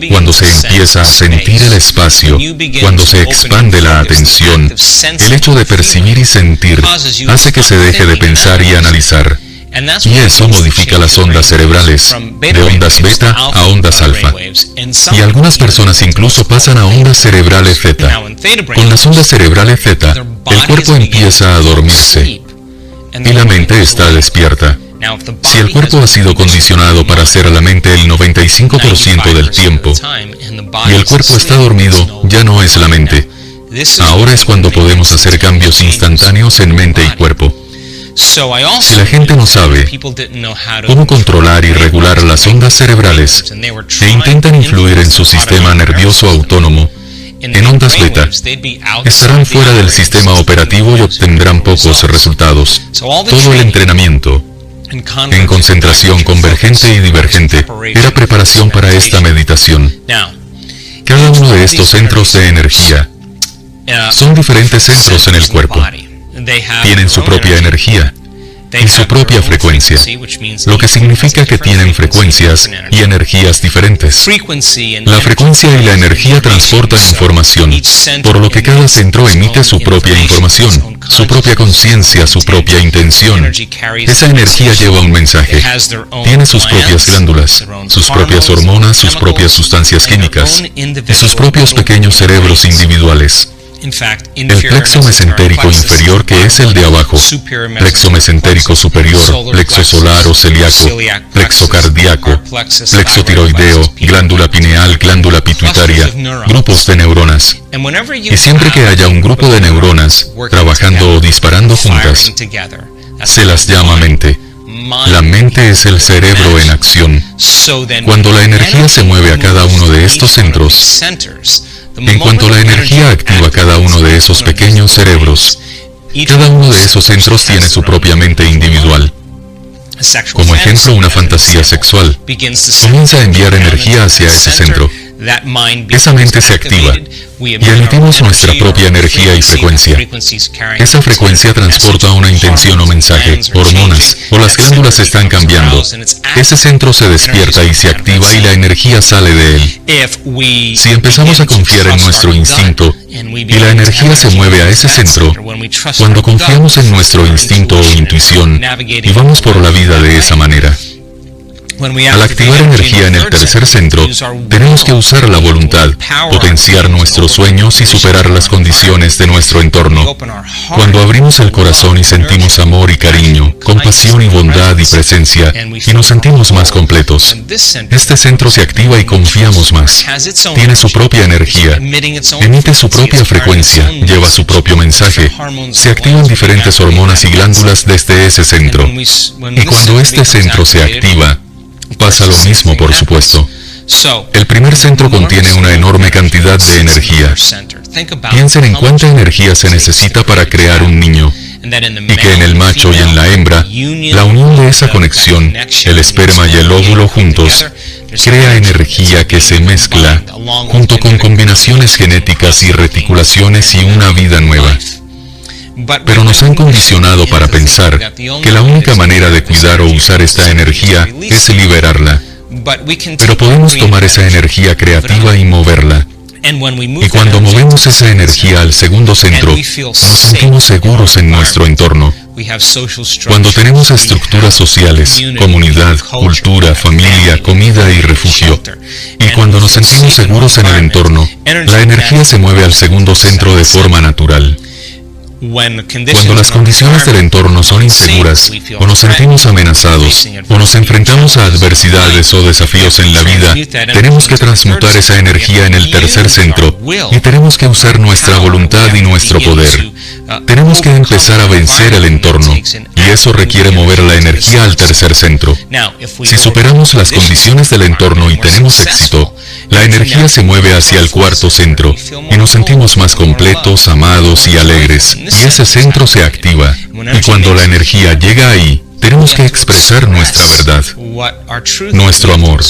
cuando se empieza a sentir el espacio, cuando se expande la atención, el hecho de percibir y sentir hace que se deje de pensar y analizar. Y eso modifica las ondas cerebrales, de ondas beta a ondas alfa. Y algunas personas incluso pasan a ondas cerebrales theta. Con las ondas cerebrales theta, el cuerpo empieza a dormirse y la mente está despierta. Si el cuerpo ha sido condicionado para hacer a la mente el 95% del tiempo, y el cuerpo está dormido, ya no es la mente. Ahora es cuando podemos hacer cambios instantáneos en mente y cuerpo. Si la gente no sabe cómo controlar y regular las ondas cerebrales, e intentan influir en su sistema nervioso autónomo, en ondas beta, estarán fuera del sistema operativo y obtendrán pocos resultados. Todo el entrenamiento en concentración convergente y divergente era preparación para esta meditación. Cada uno de estos centros de energía son diferentes centros en el cuerpo. Tienen su propia energía y su propia frecuencia, lo que significa que tienen frecuencias y energías diferentes. La frecuencia y la energía transportan información, por lo que cada centro emite su propia información, su propia conciencia, su propia intención. Esa energía lleva un mensaje. Tiene sus propias glándulas, sus propias hormonas, sus propias sustancias químicas y sus propios pequeños cerebros individuales. El plexo mesentérico inferior, que es el de abajo, plexo mesentérico superior, plexo solar o celíaco, plexo cardíaco, plexo tiroideo, glándula pineal, glándula pituitaria, grupos de neuronas. Y siempre que haya un grupo de neuronas trabajando o disparando juntas, se las llama mente. La mente es el cerebro en acción. Cuando la energía se mueve a cada uno de estos centros, en cuanto la energía activa cada uno de esos pequeños cerebros, cada uno de esos centros tiene su propia mente individual. Como ejemplo, una fantasía sexual comienza a enviar energía hacia ese centro. Esa mente se activa y emitimos nuestra propia energía y frecuencia. Esa frecuencia transporta una intención o mensaje, hormonas, o las glándulas están cambiando. Ese centro se despierta y se activa y la energía sale de él. Si empezamos a confiar en nuestro instinto y la energía se mueve a ese centro, cuando confiamos en nuestro instinto o intuición y vamos por la vida de esa manera, Al activar energía en el tercer centro, tenemos que usar la voluntad, potenciar nuestros sueños y superar las condiciones de nuestro entorno. Cuando abrimos el corazón y sentimos amor y cariño, compasión y bondad y presencia, y nos sentimos más completos, este centro se activa y confiamos más. Tiene su propia energía, emite su propia frecuencia, lleva su propio mensaje. Se activan diferentes hormonas y glándulas desde ese centro. Y cuando este centro se activa, pasa lo mismo, por supuesto. El primer centro contiene una enorme cantidad de energía. Piensen en cuánta energía se necesita para crear un niño, y que en el macho y en la hembra, la unión de esa conexión, el esperma y el óvulo juntos, crea energía que se mezcla, junto con combinaciones genéticas y reticulaciones y una vida nueva. Pero nos han condicionado para pensar que la única manera de cuidar o usar esta energía es liberarla. Pero podemos tomar esa energía creativa y moverla. Y cuando movemos esa energía al segundo centro, nos sentimos seguros en nuestro entorno. Cuando tenemos estructuras sociales, comunidad, cultura, familia, comida y refugio, y cuando nos sentimos seguros en el entorno, la energía se mueve al segundo centro de forma natural. Cuando las condiciones del entorno son inseguras, o nos sentimos amenazados, o nos enfrentamos a adversidades o desafíos en la vida, tenemos que transmutar esa energía en el tercer centro, y tenemos que usar nuestra voluntad y nuestro poder. Tenemos que empezar a vencer el entorno, y eso requiere mover la energía al tercer centro. Si superamos las condiciones del entorno y tenemos éxito, la energía se mueve hacia el cuarto centro, y nos sentimos más completos, amados y alegres, y ese centro se activa. Y cuando la energía llega ahí, tenemos que expresar nuestra verdad, nuestro amor,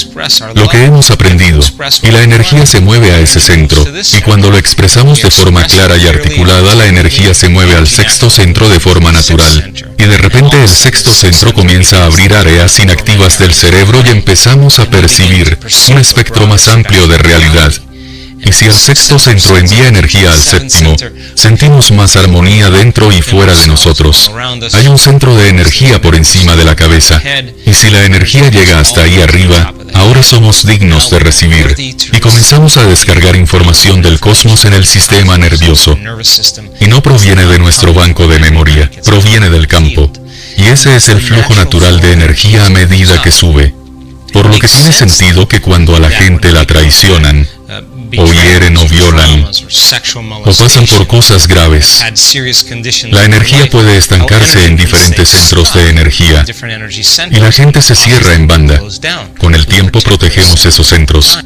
lo que hemos aprendido, y la energía se mueve a ese centro, y cuando lo expresamos de forma clara y articulada, la energía se mueve al sexto centro de forma natural, y de repente el sexto centro comienza a abrir áreas inactivas del cerebro y empezamos a percibir un espectro más amplio de realidad. Y si el sexto centro envía energía al séptimo, sentimos más armonía dentro y fuera de nosotros. Hay un centro de energía por encima de la cabeza, y si la energía llega hasta ahí arriba, ahora somos dignos de recibir, y comenzamos a descargar información del cosmos en el sistema nervioso. Y no proviene de nuestro banco de memoria, proviene del campo. Y ese es el flujo natural de energía a medida que sube. Por lo que tiene sentido que cuando a la gente la traicionan, o hieren o violan, o pasan por cosas graves, la energía puede estancarse en diferentes centros de energía, y la gente se cierra en banda. Con el tiempo protegemos esos centros.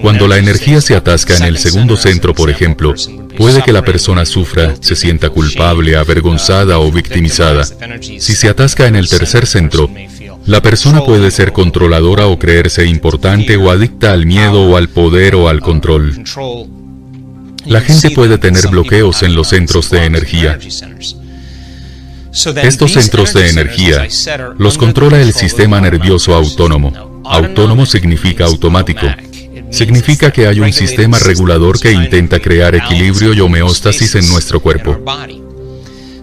Cuando la energía se atasca en el segundo centro, por ejemplo, puede que la persona sufra, se sienta culpable, avergonzada o victimizada. Si se atasca en el tercer centro, la persona puede ser controladora o creerse importante o adicta al miedo o al poder o al control. La gente puede tener bloqueos en los centros de energía. Estos centros de energía los controla el sistema nervioso autónomo. Autónomo significa automático. Significa que hay un sistema regulador que intenta crear equilibrio y homeostasis en nuestro cuerpo.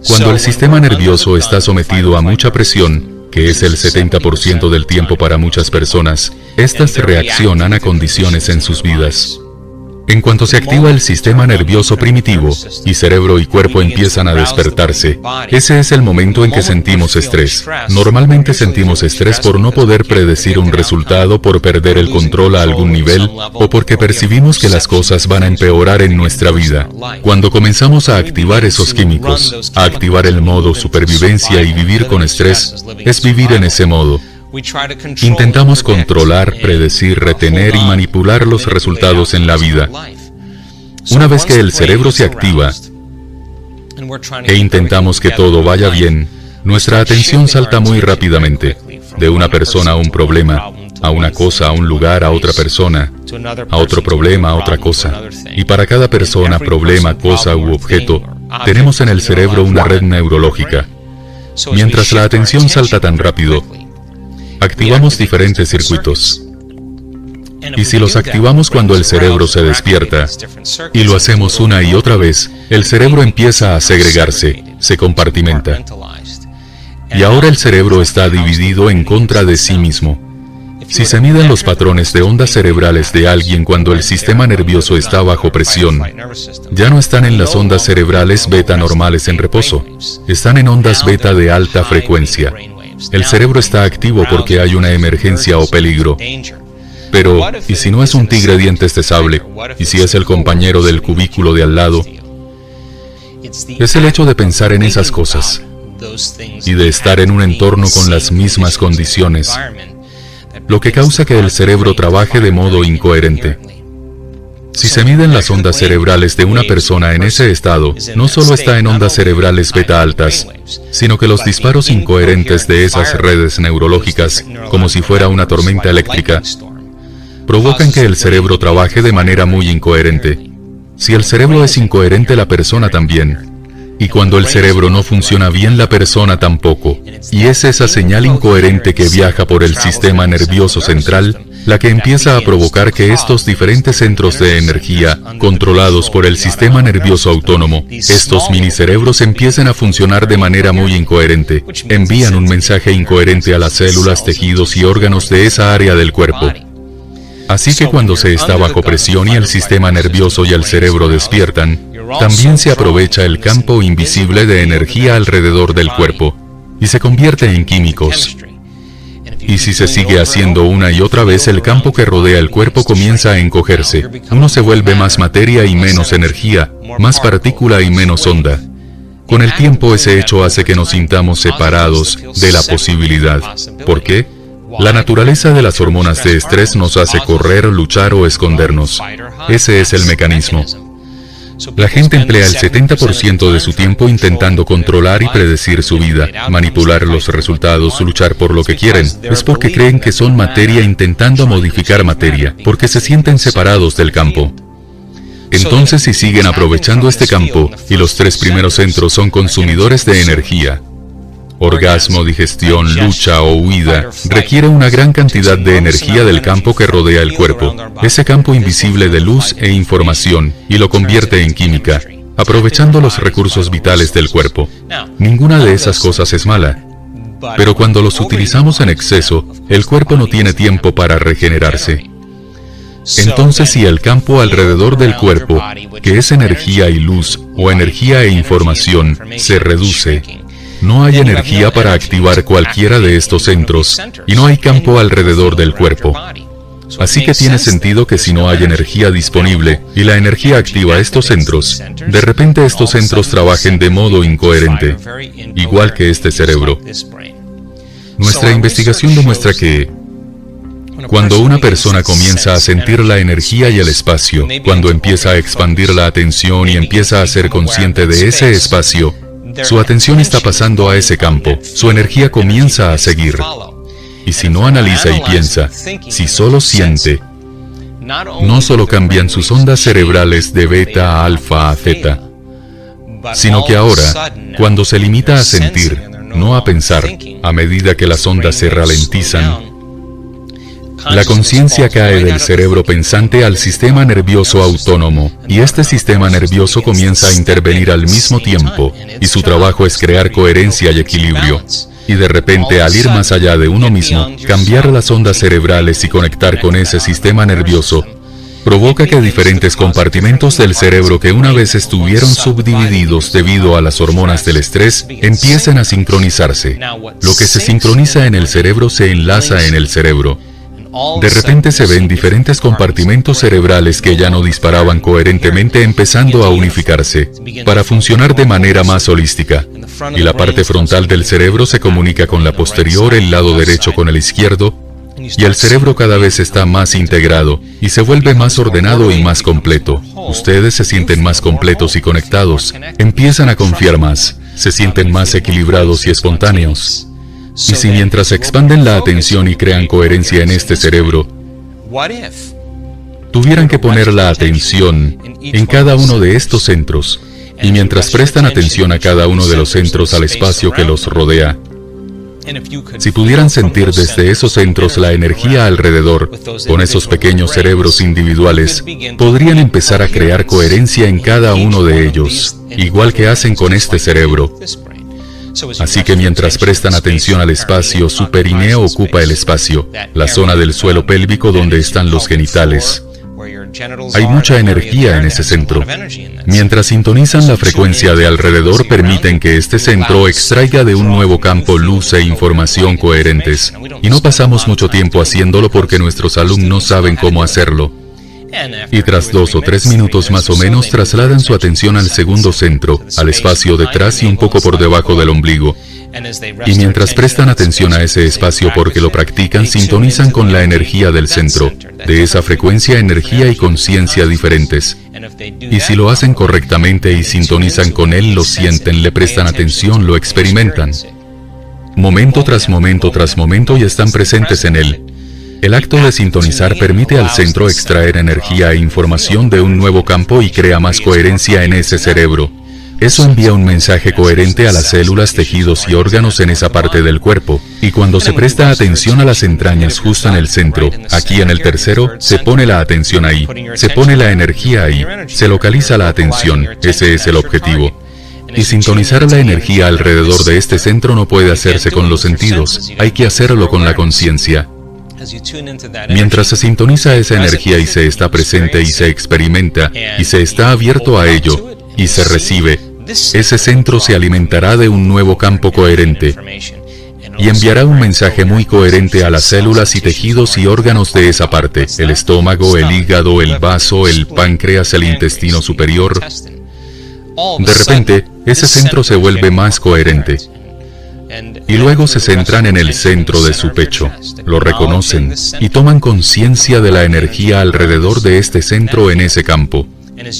Cuando el sistema nervioso está sometido a mucha presión, que es el 70% del tiempo para muchas personas, estas reaccionan a condiciones en sus vidas. En cuanto se activa el sistema nervioso primitivo, y cerebro y cuerpo empiezan a despertarse, ese es el momento en que sentimos estrés. Normalmente sentimos estrés por no poder predecir un resultado, por perder el control a algún nivel, o porque percibimos que las cosas van a empeorar en nuestra vida. Cuando comenzamos a activar esos químicos, a activar el modo supervivencia y vivir con estrés, es vivir en ese modo. Intentamos controlar, predecir, retener y manipular los resultados en la vida. Una vez que el cerebro se activa e intentamos que todo vaya bien, nuestra atención salta muy rápidamente, de una persona a un problema, a una cosa, a un lugar, a otra persona, a otro problema, a otra cosa. Y para cada persona, problema, cosa u objeto, tenemos en el cerebro una red neurológica. Mientras la atención salta tan rápido, activamos diferentes circuitos. Y si los activamos cuando el cerebro se despierta, y lo hacemos una y otra vez, el cerebro empieza a segregarse, se compartimenta. Y ahora el cerebro está dividido en contra de sí mismo. Si se miden los patrones de ondas cerebrales de alguien cuando el sistema nervioso está bajo presión, ya no están en las ondas cerebrales beta normales en reposo, están en ondas beta de alta frecuencia. El cerebro está activo porque hay una emergencia o peligro. Pero, ¿y si no es un tigre dientes de sable? ¿Y si es el compañero del cubículo de al lado? Es el hecho de pensar en esas cosas y de estar en un entorno con las mismas condiciones lo que causa que el cerebro trabaje de modo incoherente. Si se miden las ondas cerebrales de una persona en ese estado, no solo está en ondas cerebrales beta altas, sino que los disparos incoherentes de esas redes neurológicas, como si fuera una tormenta eléctrica, provocan que el cerebro trabaje de manera muy incoherente. Si el cerebro es incoherente, la persona también. Y cuando el cerebro no funciona bien, la persona tampoco. Y es esa señal incoherente que viaja por el sistema nervioso central, la que empieza a provocar que estos diferentes centros de energía, controlados por el sistema nervioso autónomo, estos minicerebros empiecen a funcionar de manera muy incoherente. Envían un mensaje incoherente a las células, tejidos y órganos de esa área del cuerpo. Así que cuando se está bajo presión y el sistema nervioso y el cerebro despiertan, también se aprovecha el campo invisible de energía alrededor del cuerpo, y se convierte en químicos. Y si se sigue haciendo una y otra vez, el campo que rodea el cuerpo comienza a encogerse. Uno se vuelve más materia y menos energía, más partícula y menos onda. Con el tiempo, ese hecho hace que nos sintamos separados de la posibilidad. ¿Por qué? La naturaleza de las hormonas de estrés nos hace correr, luchar o escondernos. Ese es el mecanismo. La gente emplea el 70% de su tiempo intentando controlar y predecir su vida, manipular los resultados, luchar por lo que quieren. Es porque creen que son materia intentando modificar materia, porque se sienten separados del campo. Entonces, si siguen aprovechando este campo, y los tres primeros centros son consumidores de energía, orgasmo, digestión, lucha o huida, requiere una gran cantidad de energía del campo que rodea el cuerpo, ese campo invisible de luz e información, y lo convierte en química, aprovechando los recursos vitales del cuerpo. Ninguna de esas cosas es mala, pero cuando los utilizamos en exceso, el cuerpo no tiene tiempo para regenerarse. Entonces, si el campo alrededor del cuerpo, que es energía y luz, o energía e información, se reduce, no hay energía para activar cualquiera de estos centros, y no hay campo alrededor del cuerpo. Así que tiene sentido que si no hay energía disponible, y la energía activa estos centros, de repente estos centros trabajen de modo incoherente, igual que este cerebro. Nuestra investigación demuestra que cuando una persona comienza a sentir la energía y el espacio, cuando empieza a expandir la atención y empieza a ser consciente de ese espacio, su atención está pasando a ese campo, su energía comienza a seguir. Y si no analiza y piensa, si solo siente, no solo cambian sus ondas cerebrales de beta a alfa a zeta, sino que ahora, cuando se limita a sentir, no a pensar, a medida que las ondas se ralentizan, la conciencia cae del cerebro pensante al sistema nervioso autónomo, y este sistema nervioso comienza a intervenir al mismo tiempo, y su trabajo es crear coherencia y equilibrio. Y de repente, al ir más allá de uno mismo, cambiar las ondas cerebrales y conectar con ese sistema nervioso, provoca que diferentes compartimentos del cerebro que una vez estuvieron subdivididos debido a las hormonas del estrés, empiecen a sincronizarse. Lo que se sincroniza en el cerebro se enlaza en el cerebro. De repente se ven diferentes compartimentos cerebrales que ya no disparaban coherentemente empezando a unificarse, para funcionar de manera más holística. Y la parte frontal del cerebro se comunica con la posterior, el lado derecho con el izquierdo, y el cerebro cada vez está más integrado, y se vuelve más ordenado y más completo. Ustedes se sienten más completos y conectados, empiezan a confiar más, se sienten más equilibrados y espontáneos. Y si mientras expanden la atención y crean coherencia en este cerebro, tuvieran que poner la atención en cada uno de estos centros, y mientras prestan atención a cada uno de los centros al espacio que los rodea, si pudieran sentir desde esos centros la energía alrededor, con esos pequeños cerebros individuales, podrían empezar a crear coherencia en cada uno de ellos, igual que hacen con este cerebro. Así que mientras prestan atención al espacio, su perineo ocupa el espacio, la zona del suelo pélvico donde están los genitales. Hay mucha energía en ese centro. Mientras sintonizan la frecuencia de alrededor, permiten que este centro extraiga de un nuevo campo luz e información coherentes. Y no pasamos mucho tiempo haciéndolo porque nuestros alumnos saben cómo hacerlo. Y tras 2 o 3 minutos más o menos, trasladan su atención al segundo centro, al espacio detrás y un poco por debajo del ombligo. Y mientras prestan atención a ese espacio porque lo practican, sintonizan con la energía del centro, de esa frecuencia, energía y conciencia diferentes. Y si lo hacen correctamente y sintonizan con él, lo sienten, le prestan atención, lo experimentan. Momento tras momento tras momento y están presentes en él. El acto de sintonizar permite al centro extraer energía e información de un nuevo campo y crea más coherencia en ese cerebro. Eso envía un mensaje coherente a las células, tejidos y órganos en esa parte del cuerpo. Y cuando se presta atención a las entrañas justo en el centro, aquí en el tercero, se pone la atención ahí, se pone la energía ahí, se localiza la atención, ese es el objetivo. Y sintonizar la energía alrededor de este centro no puede hacerse con los sentidos, hay que hacerlo con la conciencia. Mientras se sintoniza esa energía y se está presente y se experimenta, y se está abierto a ello, y se recibe, ese centro se alimentará de un nuevo campo coherente y enviará un mensaje muy coherente a las células y tejidos y órganos de esa parte, el estómago, el hígado, el vaso, el páncreas, el intestino superior. De repente, ese centro se vuelve más coherente. Y luego se centran en el centro de su pecho, lo reconocen y toman conciencia de la energía alrededor de este centro en ese campo.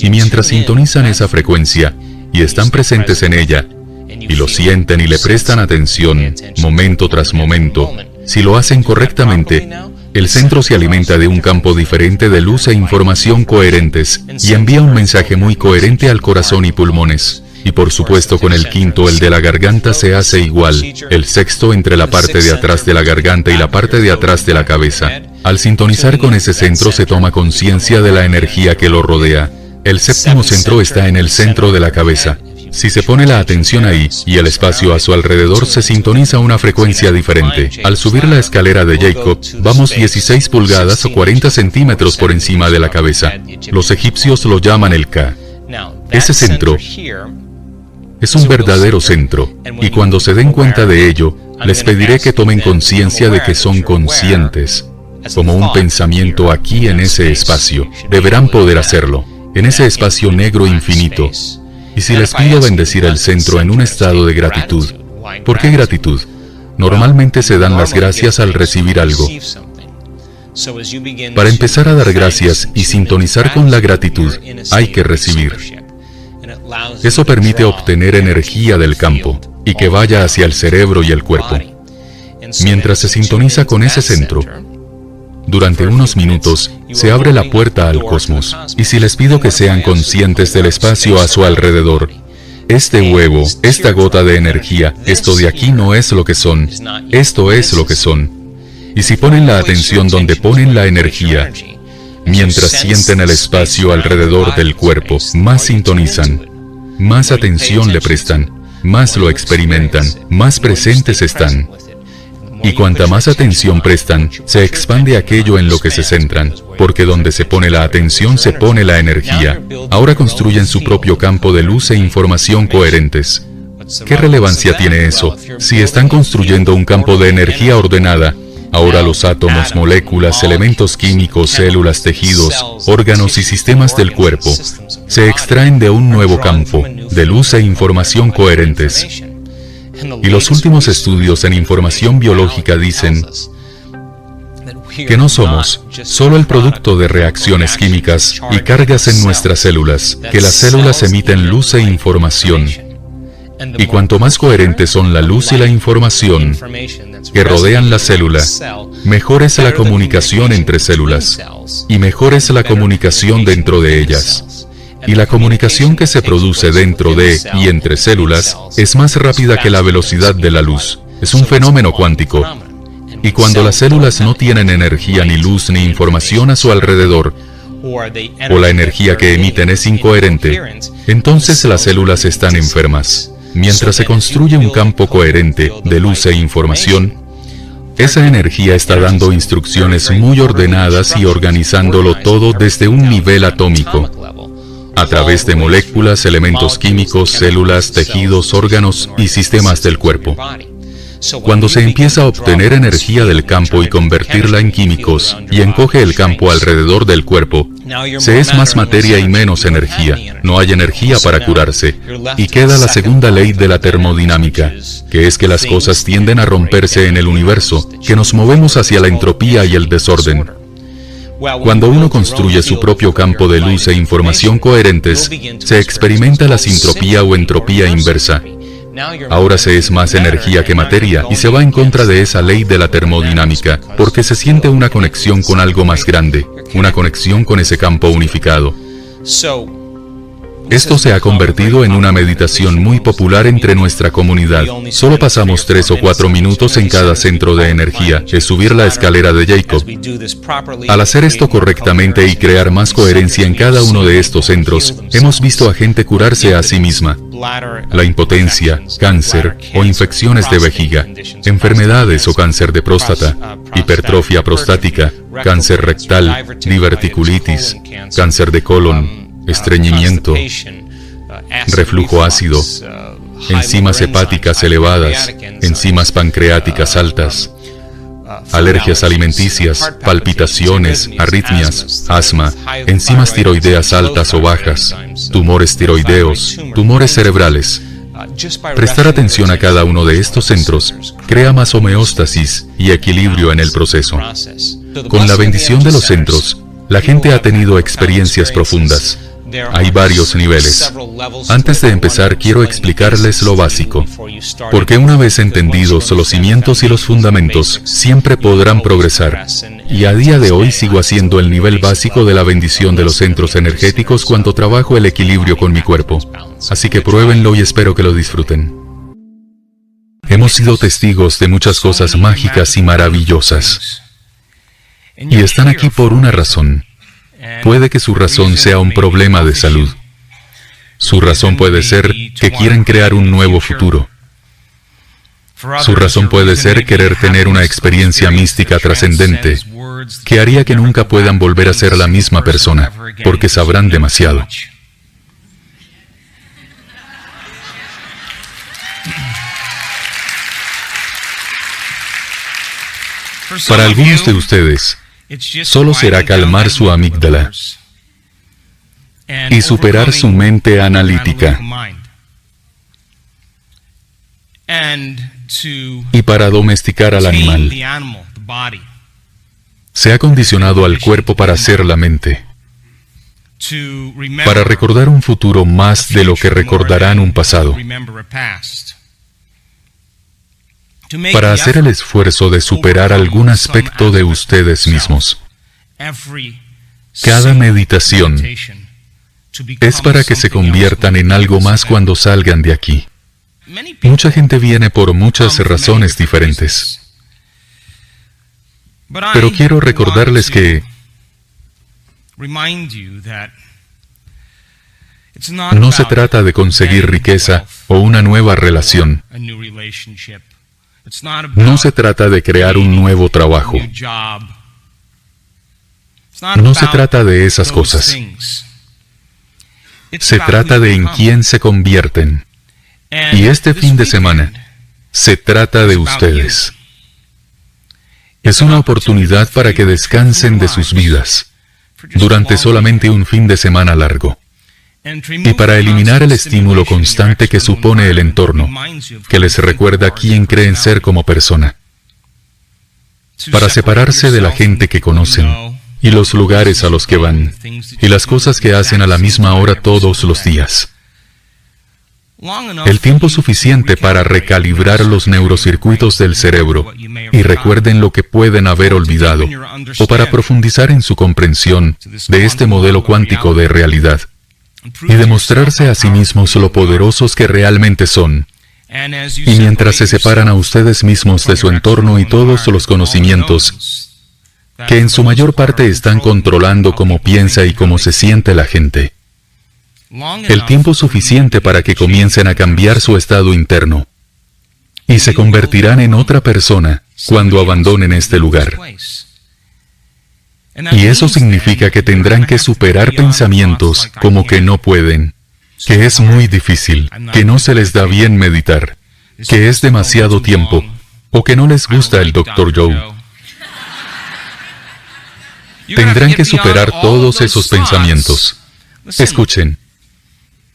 Y mientras sintonizan esa frecuencia y están presentes en ella, y lo sienten y le prestan atención, momento tras momento, si lo hacen correctamente, el centro se alimenta de un campo diferente de luz e información coherentes, y envía un mensaje muy coherente al corazón y pulmones. Y por supuesto con el quinto, el de la garganta, se hace igual, el sexto entre la parte de atrás de la garganta y la parte de atrás de la cabeza. Al sintonizar con ese centro se toma conciencia de la energía que lo rodea. El séptimo centro está en el centro de la cabeza. Si se pone la atención ahí, y el espacio a su alrededor, se sintoniza una frecuencia diferente. Al subir la escalera de Jacob, vamos 16 pulgadas o 40 centímetros por encima de la cabeza. Los egipcios lo llaman el Ka. Ese centro es un verdadero centro, y cuando se den cuenta de ello, les pediré que tomen conciencia de que son conscientes, como un pensamiento aquí en ese espacio. Deberán poder hacerlo, en ese espacio negro infinito. Y si les pido bendecir el centro en un estado de gratitud, ¿por qué gratitud? Normalmente se dan las gracias al recibir algo. Para empezar a dar gracias y sintonizar con la gratitud, hay que recibir. Eso permite obtener energía del campo, y que vaya hacia el cerebro y el cuerpo. Mientras se sintoniza con ese centro, durante unos minutos, se abre la puerta al cosmos. Y si les pido que sean conscientes del espacio a su alrededor, este huevo, esta gota de energía, esto de aquí no es lo que son, esto es lo que son. Y si ponen la atención donde ponen la energía, mientras sienten el espacio alrededor del cuerpo, más sintonizan, más atención le prestan, más lo experimentan, más presentes están. Y cuanta más atención prestan, se expande aquello en lo que se centran, porque donde se pone la atención se pone la energía. Ahora construyen su propio campo de luz e información coherentes. ¿Qué relevancia tiene eso? Si están construyendo un campo de energía ordenada, ahora los átomos, moléculas, elementos químicos, células, tejidos, órganos y sistemas del cuerpo se extraen de un nuevo campo de luz e información coherentes. Y los últimos estudios en información biológica dicen que no somos solo el producto de reacciones químicas y cargas en nuestras células, que las células emiten luz e información. Y cuanto más coherentes son la luz y la información que rodean la célula, mejor es la comunicación entre células, y mejor es la comunicación dentro de ellas. Y la comunicación que se produce dentro de y entre células es más rápida que la velocidad de la luz. Es un fenómeno cuántico. Y cuando las células no tienen energía, ni luz, ni información a su alrededor, o la energía que emiten es incoherente, entonces las células están enfermas. Mientras se construye un campo coherente de luz e información, esa energía está dando instrucciones muy ordenadas y organizándolo todo desde un nivel atómico, a través de moléculas, elementos químicos, células, tejidos, órganos y sistemas del cuerpo. Cuando se empieza a obtener energía del campo y convertirla en químicos, y encoge el campo alrededor del cuerpo, se es más materia y menos energía. No hay energía para curarse. Y queda la segunda ley de la termodinámica, que es que las cosas tienden a romperse en el universo, que nos movemos hacia la entropía y el desorden. Cuando uno construye su propio campo de luz e información coherentes, se experimenta la sintropía o entropía inversa. Ahora se es más energía que materia y se va en contra de esa ley de la termodinámica, porque se siente una conexión con algo más grande, una conexión con ese campo unificado. Esto se ha convertido en una meditación muy popular entre nuestra comunidad. Solo pasamos 3 o 4 minutos en cada centro de energía, es subir la escalera de Jacob. Al hacer esto correctamente y crear más coherencia en cada uno de estos centros, hemos visto a gente curarse a sí misma. La impotencia, cáncer o infecciones de vejiga, enfermedades o cáncer de próstata, hipertrofia prostática, cáncer rectal, diverticulitis, cáncer de colon, estreñimiento, reflujo ácido, enzimas hepáticas elevadas, enzimas pancreáticas altas, alergias alimenticias, palpitaciones, arritmias, asma, enzimas tiroideas altas o bajas, tumores tiroideos, tumores cerebrales. Prestar atención a cada uno de estos centros crea más homeostasis y equilibrio en el proceso. Con la bendición de los centros, la gente ha tenido experiencias profundas. Hay varios niveles. Antes de empezar, quiero explicarles lo básico, porque una vez entendidos los cimientos y los fundamentos, siempre podrán progresar. Y a día de hoy sigo haciendo el nivel básico de la bendición de los centros energéticos cuando trabajo el equilibrio con mi cuerpo. Así que pruébenlo y espero que lo disfruten. Hemos sido testigos de muchas cosas mágicas y maravillosas. Y están aquí por una razón. Puede que su razón sea un problema de salud. Su razón puede ser que quieren crear un nuevo futuro. Su razón puede ser querer tener una experiencia mística trascendente que haría que nunca puedan volver a ser la misma persona, porque sabrán demasiado. Para algunos de ustedes, solo será calmar su amígdala y superar su mente analítica. Y para domesticar al animal, se ha condicionado al cuerpo para ser la mente, para recordar un futuro más de lo que recordarán un pasado, para hacer el esfuerzo de superar algún aspecto de ustedes mismos. Cada meditación es para que se conviertan en algo más cuando salgan de aquí. Mucha gente viene por muchas razones diferentes. Pero quiero recordarles que no se trata de conseguir riqueza o una nueva relación. No se trata de crear un nuevo trabajo. No se trata de esas cosas. Se trata de en quién se convierten. Y este fin de semana se trata de ustedes. Es una oportunidad para que descansen de sus vidas durante solamente un fin de semana largo. Y para eliminar el estímulo constante que supone el entorno, que les recuerda quién creen ser como persona. Para separarse de la gente que conocen, y los lugares a los que van, y las cosas que hacen a la misma hora todos los días. El tiempo suficiente para recalibrar los neurocircuitos del cerebro, y recuerden lo que pueden haber olvidado, o para profundizar en su comprensión de este modelo cuántico de realidad. Y demostrarse a sí mismos lo poderosos que realmente son. Y mientras se separan a ustedes mismos de su entorno y todos los conocimientos, que en su mayor parte están controlando cómo piensa y cómo se siente la gente, el tiempo suficiente para que comiencen a cambiar su estado interno, y se convertirán en otra persona cuando abandonen este lugar. Y eso significa que tendrán que superar pensamientos como que no pueden, que es muy difícil, que no se les da bien meditar, que es demasiado tiempo, o que no les gusta el Dr. Joe. Tendrán que superar todos esos pensamientos. Escuchen.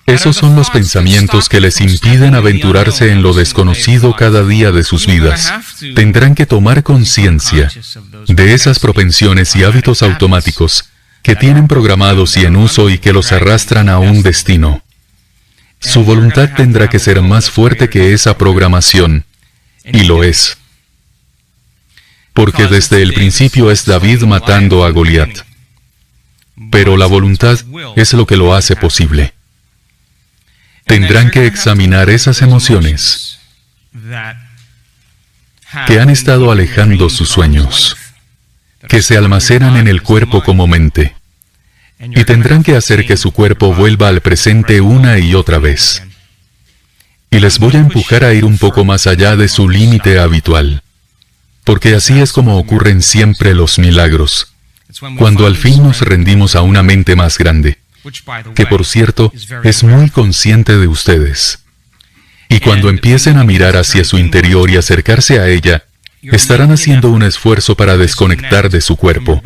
Esos son los pensamientos que les impiden aventurarse en lo desconocido cada día de sus vidas. Tendrán que tomar conciencia de esas propensiones y hábitos automáticos que tienen programados y en uso y que los arrastran a un destino. Su voluntad tendrá que ser más fuerte que esa programación, y lo es. Porque desde el principio es David matando a Goliat. Pero la voluntad es lo que lo hace posible. Tendrán que examinar esas emociones que han estado alejando sus sueños, que se almacenan en el cuerpo como mente, y tendrán que hacer que su cuerpo vuelva al presente una y otra vez. Y les voy a empujar a ir un poco más allá de su límite habitual, porque así es como ocurren siempre los milagros, cuando al fin nos rendimos a una mente más grande, que por cierto, es muy consciente de ustedes. Y cuando empiecen a mirar hacia su interior y acercarse a ella, estarán haciendo un esfuerzo para desconectar de su cuerpo,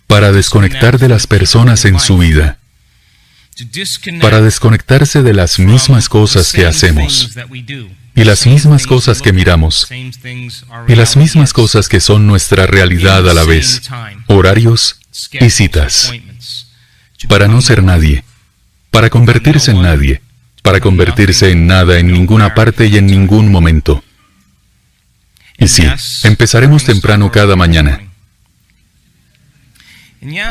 para desconectar de las personas en su vida, para desconectarse de las mismas cosas que hacemos, y las mismas cosas que miramos, y las mismas cosas que son nuestra realidad a la vez, horarios y citas, para no ser nadie, para convertirse en nadie, para convertirse en nada en ninguna parte y en ningún momento. Y sí, empezaremos temprano cada mañana.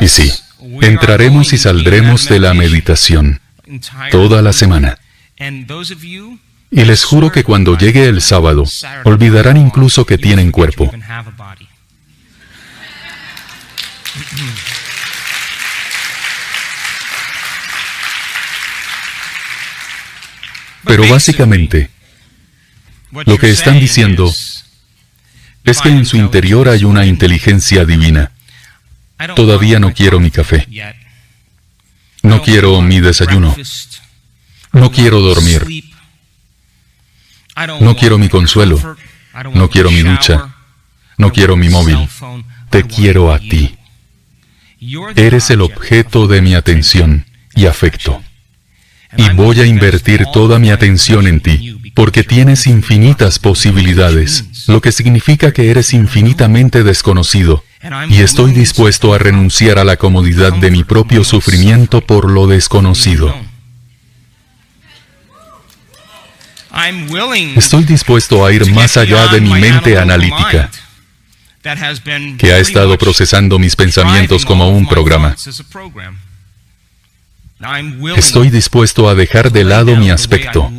Y sí, entraremos y saldremos de la meditación toda la semana. Y les juro que cuando llegue el sábado, olvidarán incluso que tienen cuerpo. Pero básicamente, lo que están diciendo es que en su interior hay una inteligencia divina. Todavía no quiero mi café. No quiero mi desayuno. No quiero dormir. No quiero mi consuelo. No quiero mi ducha. No quiero mi móvil. Te quiero a ti. Eres el objeto de mi atención y afecto. Y voy a invertir toda mi atención en ti, porque tienes infinitas posibilidades, lo que significa que eres infinitamente desconocido, y estoy dispuesto a renunciar a la comodidad de mi propio sufrimiento por lo desconocido. Estoy dispuesto a ir más allá de mi mente analítica, que ha estado procesando mis pensamientos como un programa. Estoy dispuesto a dejar de lado mi aspecto,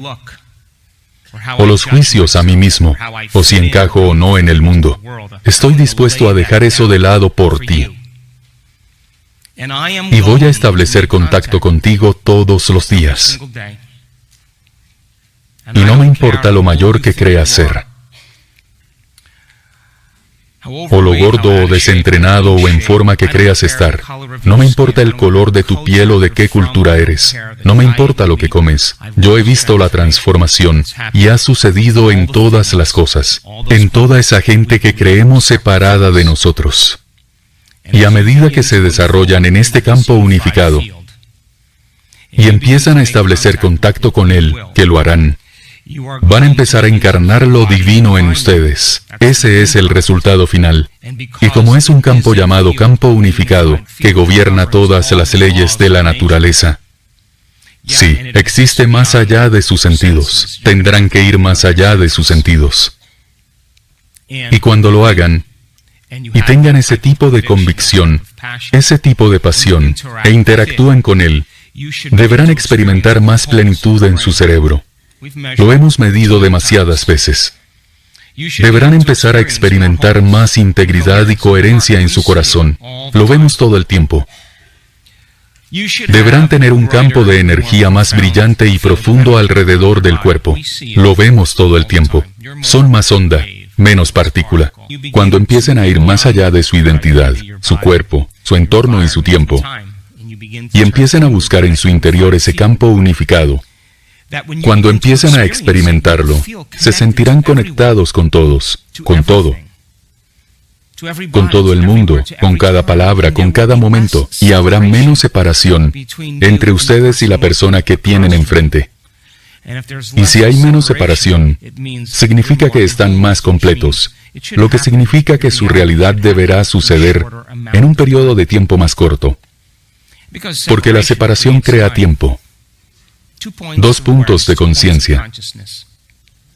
o los juicios a mí mismo, o si encajo o no en el mundo. Estoy dispuesto a dejar eso de lado por ti. Y voy a establecer contacto contigo todos los días. Y no me importa lo mayor que creas ser, o lo gordo o desentrenado o en forma que creas estar. No me importa el color de tu piel o de qué cultura eres. No me importa lo que comes. Yo he visto la transformación y ha sucedido en todas las cosas, en toda esa gente que creemos separada de nosotros. Y a medida que se desarrollan en este campo unificado y empiezan a establecer contacto con Él, que lo harán, van a empezar a encarnar lo divino en ustedes. Ese es el resultado final. Y como es un campo llamado campo unificado, que gobierna todas las leyes de la naturaleza, sí, existe más allá de sus sentidos. Tendrán que ir más allá de sus sentidos. Y cuando lo hagan, y tengan ese tipo de convicción, ese tipo de pasión, e interactúen con Él, deberán experimentar más plenitud en su cerebro. Lo hemos medido demasiadas veces. Deberán empezar a experimentar más integridad y coherencia en su corazón. Lo vemos todo el tiempo. Deberán tener un campo de energía más brillante y profundo alrededor del cuerpo. Lo vemos todo el tiempo. Son más onda, menos partícula. Cuando empiecen a ir más allá de su identidad, su cuerpo, su entorno y su tiempo, y empiecen a buscar en su interior ese campo unificado, cuando empiecen a experimentarlo, se sentirán conectados con todos, con todo. Con todo el mundo, con cada palabra, con cada momento, y habrá menos separación entre ustedes y la persona que tienen enfrente. Y si hay menos separación, significa que están más completos, lo que significa que su realidad deberá suceder en un periodo de tiempo más corto, porque la separación crea tiempo. 2 puntos de conciencia.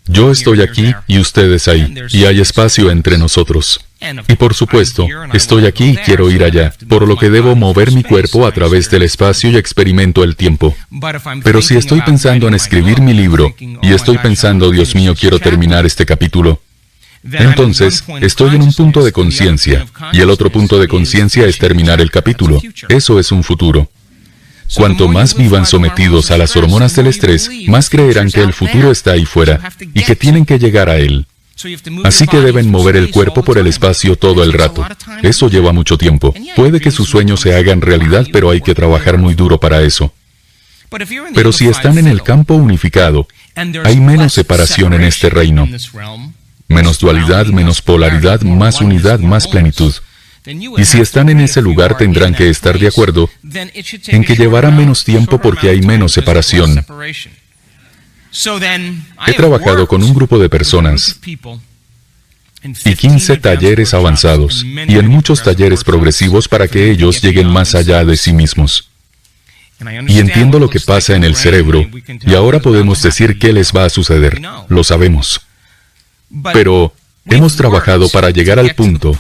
Yo estoy aquí y ustedes ahí, y hay espacio entre nosotros. Y por supuesto, estoy aquí y quiero ir allá, por lo que debo mover mi cuerpo a través del espacio y experimento el tiempo. Pero si estoy pensando en escribir mi libro, y estoy pensando, Dios mío, quiero terminar este capítulo, entonces estoy en un punto de conciencia, y el otro punto de conciencia es terminar el capítulo. Eso es un futuro. Cuanto más vivan sometidos a las hormonas del estrés, más creerán que el futuro está ahí fuera, y que tienen que llegar a él. Así que deben mover el cuerpo por el espacio todo el rato. Eso lleva mucho tiempo. Puede que sus sueños se hagan realidad, pero hay que trabajar muy duro para eso. Pero si están en el campo unificado, hay menos separación en este reino. Menos dualidad, menos polaridad, más unidad, más plenitud. Y si están en ese lugar, tendrán que estar de acuerdo en que llevará menos tiempo porque hay menos separación. He trabajado con un grupo de personas y 15 talleres avanzados, y en muchos talleres progresivos para que ellos lleguen más allá de sí mismos. Y entiendo lo que pasa en el cerebro, y ahora podemos decir qué les va a suceder. Lo sabemos. Pero hemos trabajado para llegar al punto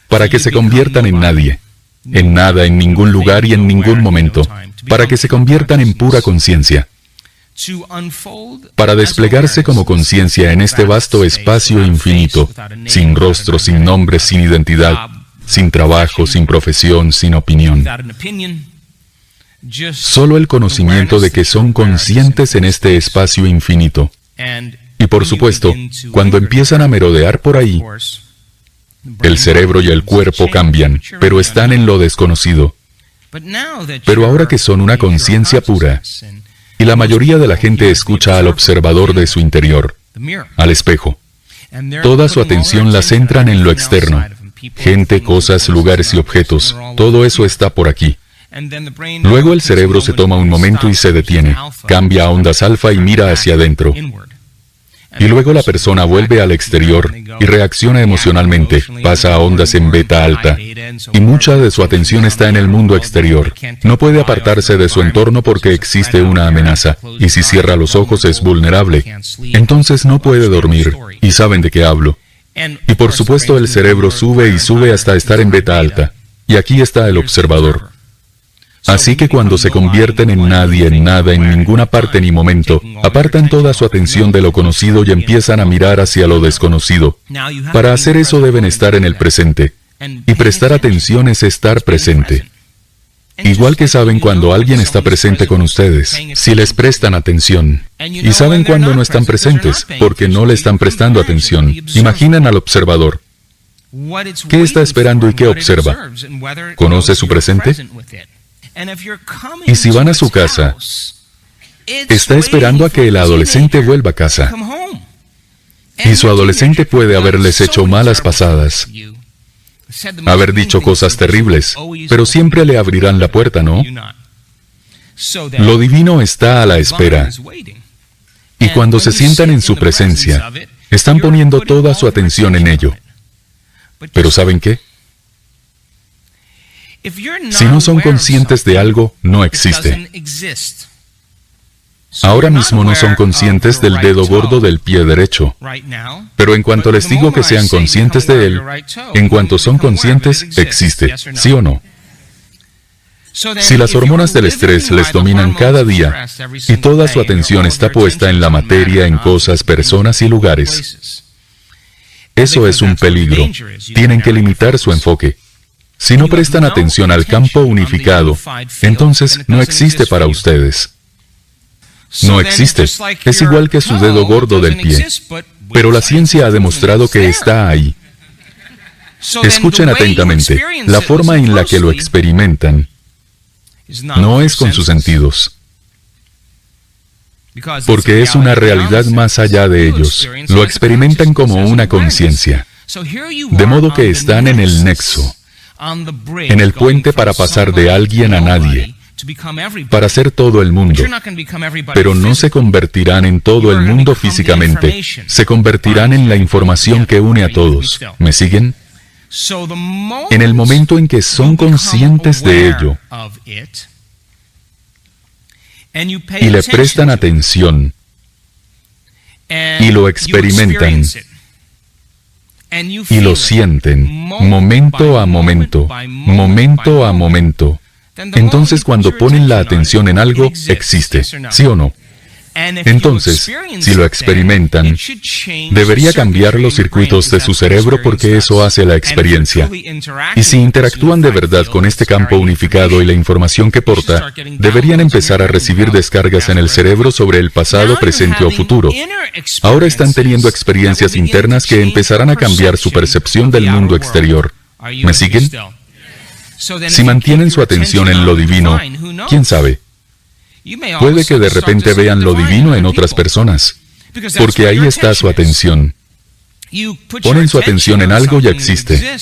para que se conviertan en nadie, en nada, en ningún lugar y en ningún momento, para que se conviertan en pura conciencia, para desplegarse como conciencia en este vasto espacio infinito, sin rostro, sin nombre, sin identidad, sin trabajo, sin profesión, sin opinión. Solo el conocimiento de que son conscientes en este espacio infinito. Y por supuesto, cuando empiezan a merodear por ahí, el cerebro y el cuerpo cambian, pero están en lo desconocido. Pero ahora que son una conciencia pura, y la mayoría de la gente escucha al observador de su interior, al espejo, toda su atención la centran en lo externo. Gente, cosas, lugares y objetos, todo eso está por aquí. Luego el cerebro se toma un momento y se detiene, cambia a ondas alfa y mira hacia adentro. Y luego la persona vuelve al exterior y reacciona emocionalmente, pasa a ondas en beta alta, y mucha de su atención está en el mundo exterior. No puede apartarse de su entorno porque existe una amenaza, y si cierra los ojos es vulnerable. Entonces no puede dormir, y saben de qué hablo. Y por supuesto el cerebro sube y sube hasta estar en beta alta, y aquí está el observador. Así que cuando se convierten en nadie, en nada, en ninguna parte ni momento, apartan toda su atención de lo conocido y empiezan a mirar hacia lo desconocido. Para hacer eso deben estar en el presente. Y prestar atención es estar presente. Igual que saben cuando alguien está presente con ustedes, si les prestan atención. Y saben cuando no están presentes, porque no le están prestando atención. Imaginan al observador. ¿Qué está esperando y qué observa? ¿Conoce su presente? Y si van a su casa, está esperando a que el adolescente vuelva a casa. Y su adolescente puede haberles hecho malas pasadas, haber dicho cosas terribles, pero siempre le abrirán la puerta, ¿no? Lo divino está a la espera. Y cuando se sientan en su presencia, están poniendo toda su atención en ello. Pero ¿saben qué? Si no son conscientes de algo, no existe. Ahora mismo no son conscientes del dedo gordo del pie derecho. Pero en cuanto les digo que sean conscientes de él, en cuanto son conscientes, existe. ¿Sí o no? Si las hormonas del estrés les dominan cada día y toda su atención está puesta en la materia, en cosas, personas y lugares, eso es un peligro. Tienen que limitar su enfoque. Si no prestan atención al campo unificado, entonces no existe para ustedes. No existe. Es igual que su dedo gordo del pie. Pero la ciencia ha demostrado que está ahí. Escuchen atentamente. La forma en la que lo experimentan no es con sus sentidos, porque es una realidad más allá de ellos. Lo experimentan como una conciencia. De modo que están en el nexo, en el puente para pasar de alguien a nadie, para ser todo el mundo. Pero no se convertirán en todo el mundo físicamente. Se convertirán en la información que une a todos. ¿Me siguen? En el momento en que son conscientes de ello y le prestan atención y lo experimentan y lo sienten momento a momento, momento a momento, entonces cuando ponen la atención en algo, existe, ¿sí o no? Entonces, si lo experimentan, debería cambiar los circuitos de su cerebro porque eso hace la experiencia. Y si interactúan de verdad con este campo unificado y la información que porta, deberían empezar a recibir descargas en el cerebro sobre el pasado, presente o futuro. Ahora están teniendo experiencias internas que empezarán a cambiar su percepción del mundo exterior. ¿Me siguen? Si mantienen su atención en lo divino, ¿quién sabe? Puede que de repente vean lo divino en otras personas, porque ahí está su atención. Ponen su atención en algo y existe.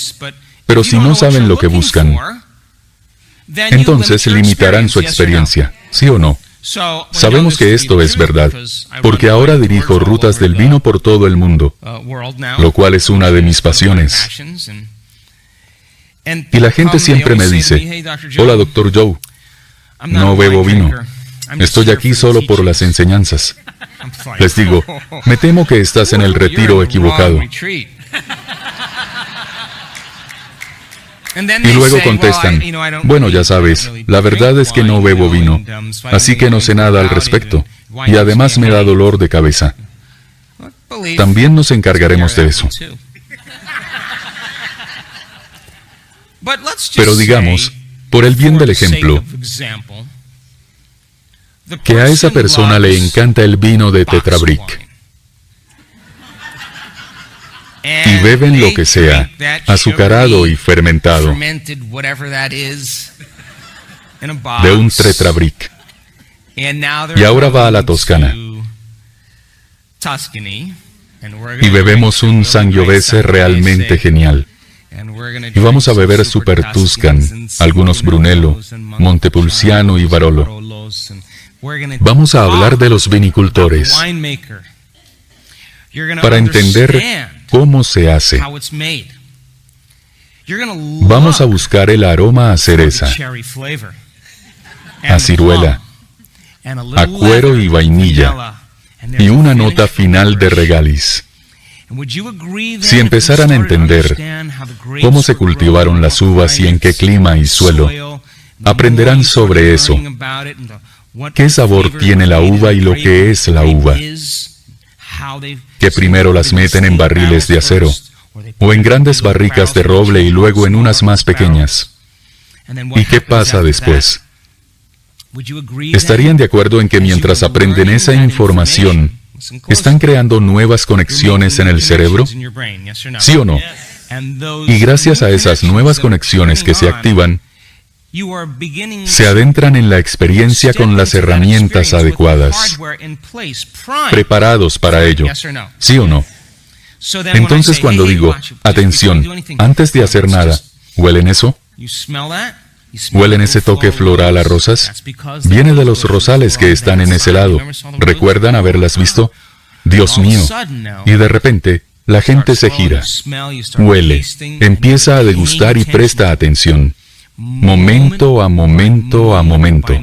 Pero si no saben lo que buscan, entonces limitarán su experiencia, ¿sí o no? Sabemos que esto es verdad, porque ahora dirijo rutas del vino por todo el mundo, lo cual es una de mis pasiones. Y la gente siempre me dice, hola, Dr. Joe, no bebo vino. Estoy aquí solo por las enseñanzas. Les digo, me temo que estás en el retiro equivocado. Y luego contestan, bueno, ya sabes, la verdad es que no bebo vino, así que no sé nada al respecto, y además me da dolor de cabeza. También nos encargaremos de eso. Pero digamos, por el bien del ejemplo, que a esa persona le encanta el vino de Tetrabric y beben lo que sea, azucarado y fermentado, de un Tetrabric, y ahora va a la Toscana y bebemos un Sangiovese realmente genial. Y vamos a beber Super Tuscan, algunos Brunello, Montepulciano y Barolo. Vamos a hablar de los vinicultores para entender cómo se hace. Vamos a buscar el aroma a cereza, a ciruela, a cuero y vainilla, y una nota final de regaliz. Si empezaran a entender cómo se cultivaron las uvas y en qué clima y suelo, aprenderán sobre eso. ¿Qué sabor tiene la uva y lo que es la uva? Que primero las meten en barriles de acero o en grandes barricas de roble y luego en unas más pequeñas. ¿Y qué pasa después? ¿Estarían de acuerdo en que mientras aprenden esa información, están creando nuevas conexiones en el cerebro? ¿Sí o no? Y gracias a esas nuevas conexiones que se activan, se adentran en la experiencia con las herramientas adecuadas, preparados para ello. ¿Sí o no? Entonces cuando digo, atención, antes de hacer nada, ¿huelen eso? ¿Huelen ese toque floral a rosas? Viene de los rosales que están en ese lado. ¿Recuerdan haberlas visto? Dios mío. Y de repente, la gente se gira, huele, empieza a degustar y presta atención. Momento a momento a momento.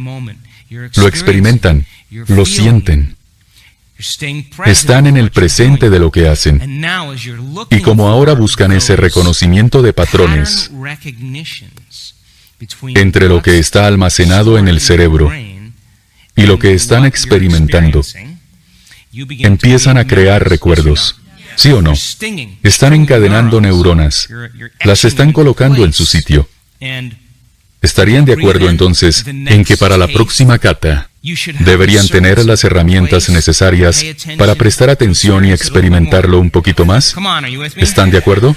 Lo experimentan, lo sienten. Están en el presente de lo que hacen. Y como ahora buscan ese reconocimiento de patrones entre lo que está almacenado en el cerebro y lo que están experimentando, empiezan a crear recuerdos. ¿Sí o no? Están encadenando neuronas. Las están colocando en su sitio. ¿Estarían de acuerdo entonces en que para la próxima cata deberían tener las herramientas necesarias para prestar atención y experimentarlo un poquito más? ¿Están de acuerdo?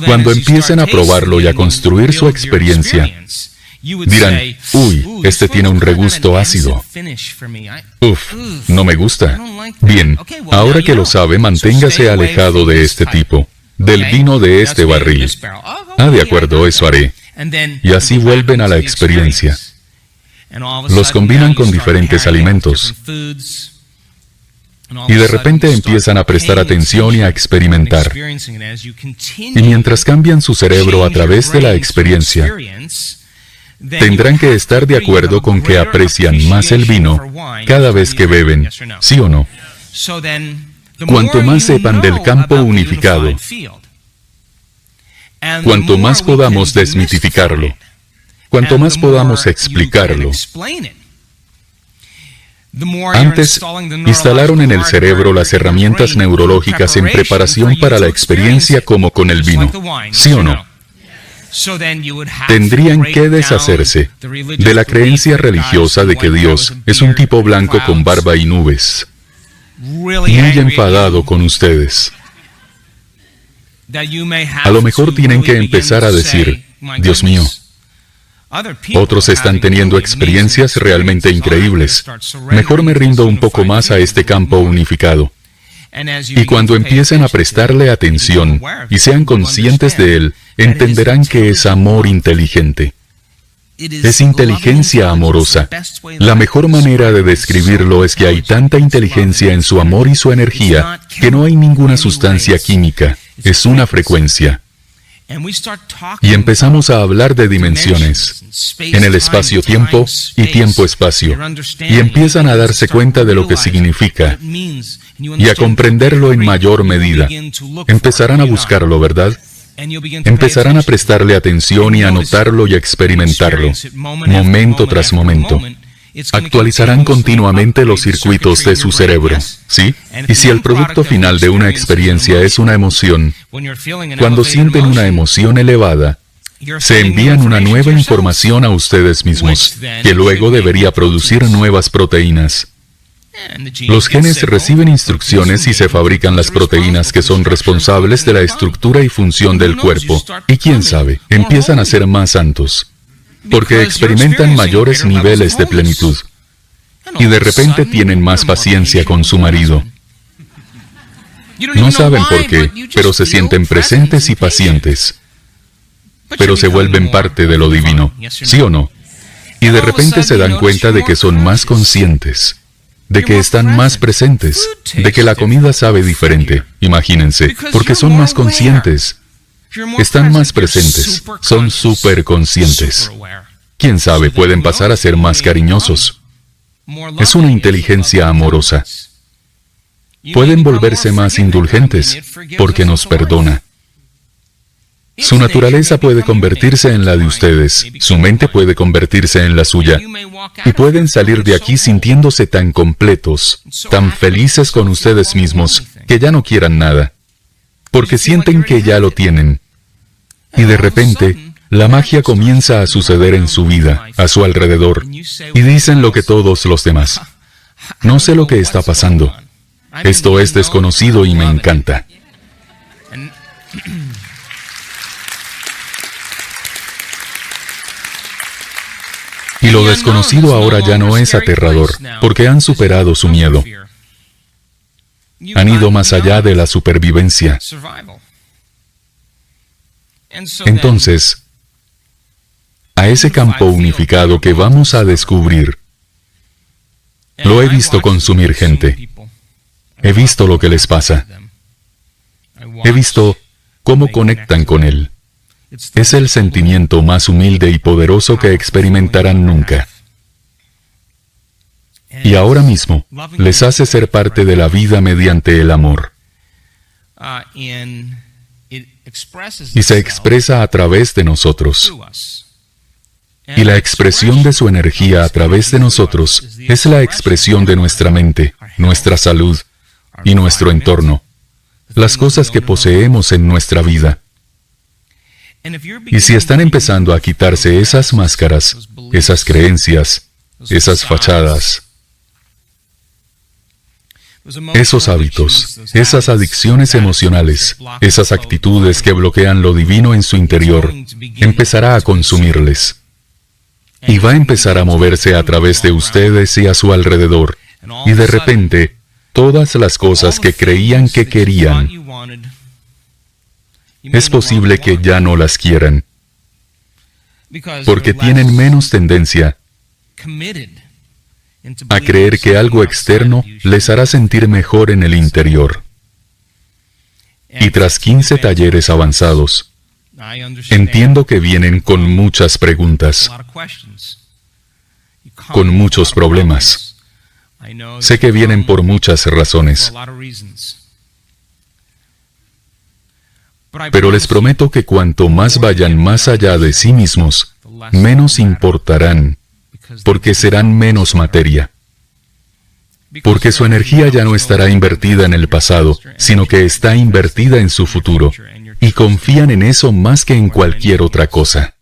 Cuando empiecen a probarlo y a construir su experiencia, dirán, uy, este tiene un regusto ácido. Uf, no me gusta. Bien, ahora que lo sabe, manténgase alejado de este tipo, del vino de este barril. Ah, de acuerdo, eso haré. Y así vuelven a la experiencia. Los combinan con diferentes alimentos. Y de repente empiezan a prestar atención y a experimentar. Y mientras cambian su cerebro a través de la experiencia, tendrán que estar de acuerdo con que aprecian más el vino cada vez que beben, ¿sí o no? Cuanto más sepan del campo unificado, cuanto más podamos desmitificarlo, cuanto más podamos explicarlo. Antes, instalaron en el cerebro las herramientas neurológicas en preparación para la experiencia como con el vino, ¿sí o no? Tendrían que deshacerse de la creencia religiosa de que Dios es un tipo blanco con barba y nubes, muy enfadado con ustedes. A lo mejor tienen que empezar a decir, Dios mío, otros están teniendo experiencias realmente increíbles. Mejor me rindo un poco más a este campo unificado. Y cuando empiecen a prestarle atención y sean conscientes de él, entenderán que es amor inteligente. Es inteligencia amorosa. La mejor manera de describirlo es que hay tanta inteligencia en su amor y su energía que no hay ninguna sustancia química. Es una frecuencia. Y empezamos a hablar de dimensiones, en el espacio-tiempo y tiempo-espacio, y empiezan a darse cuenta de lo que significa, y a comprenderlo en mayor medida. Empezarán a buscarlo, ¿verdad? Empezarán a prestarle atención y a notarlo y a experimentarlo, momento tras momento. Actualizarán continuamente los circuitos de su cerebro, ¿sí? Y si el producto final de una experiencia es una emoción, cuando sienten una emoción elevada, se envían una nueva información a ustedes mismos, que luego debería producir nuevas proteínas. Los genes reciben instrucciones y se fabrican las proteínas que son responsables de la estructura y función del cuerpo, y quién sabe, empiezan a ser más santos, porque experimentan mayores niveles de plenitud, y de repente tienen más paciencia con su marido. No saben por qué, pero se sienten presentes y pacientes, pero se vuelven parte de lo divino, ¿sí o no? Y de repente se dan cuenta de que son más conscientes, de que están más presentes, de que la comida sabe diferente, imagínense, porque son más conscientes. Están más presentes, son súper conscientes. Quién sabe, pueden pasar a ser más cariñosos. Es una inteligencia amorosa. Pueden volverse más indulgentes, porque nos perdona. Su naturaleza puede convertirse en la de ustedes, su mente puede convertirse en la suya, y pueden salir de aquí sintiéndose tan completos, tan felices con ustedes mismos, que ya no quieran nada, porque sienten que ya lo tienen. Y de repente, la magia comienza a suceder en su vida, a su alrededor, y dicen lo que todos los demás. No sé lo que está pasando. Esto es desconocido y me encanta. Y lo desconocido ahora ya no es aterrador, porque han superado su miedo. Han ido más allá de la supervivencia. Entonces, a ese campo unificado que vamos a descubrir, lo he visto consumir gente. He visto lo que les pasa. He visto cómo conectan con él. Es el sentimiento más humilde y poderoso que experimentarán nunca. Y ahora mismo, les hace ser parte de la vida mediante el amor. Y se expresa a través de nosotros. Y la expresión de su energía a través de nosotros es la expresión de nuestra mente, nuestra salud y nuestro entorno, las cosas que poseemos en nuestra vida. Y si están empezando a quitarse esas máscaras, esas creencias, esas fachadas, esos hábitos, esas adicciones emocionales, esas actitudes que bloquean lo divino en su interior, empezará a consumirles. Y va a empezar a moverse a través de ustedes y a su alrededor. Y de repente, todas las cosas que creían que querían, es posible que ya no las quieran, porque tienen menos tendencia a creer que algo externo les hará sentir mejor en el interior. Y tras 15 talleres avanzados, entiendo que vienen con muchas preguntas, con muchos problemas. Sé que vienen por muchas razones. Pero les prometo que cuanto más vayan más allá de sí mismos, menos importarán, porque serán menos materia. Porque su energía ya no estará invertida en el pasado, sino que está invertida en su futuro. Y confían en eso más que en cualquier otra cosa.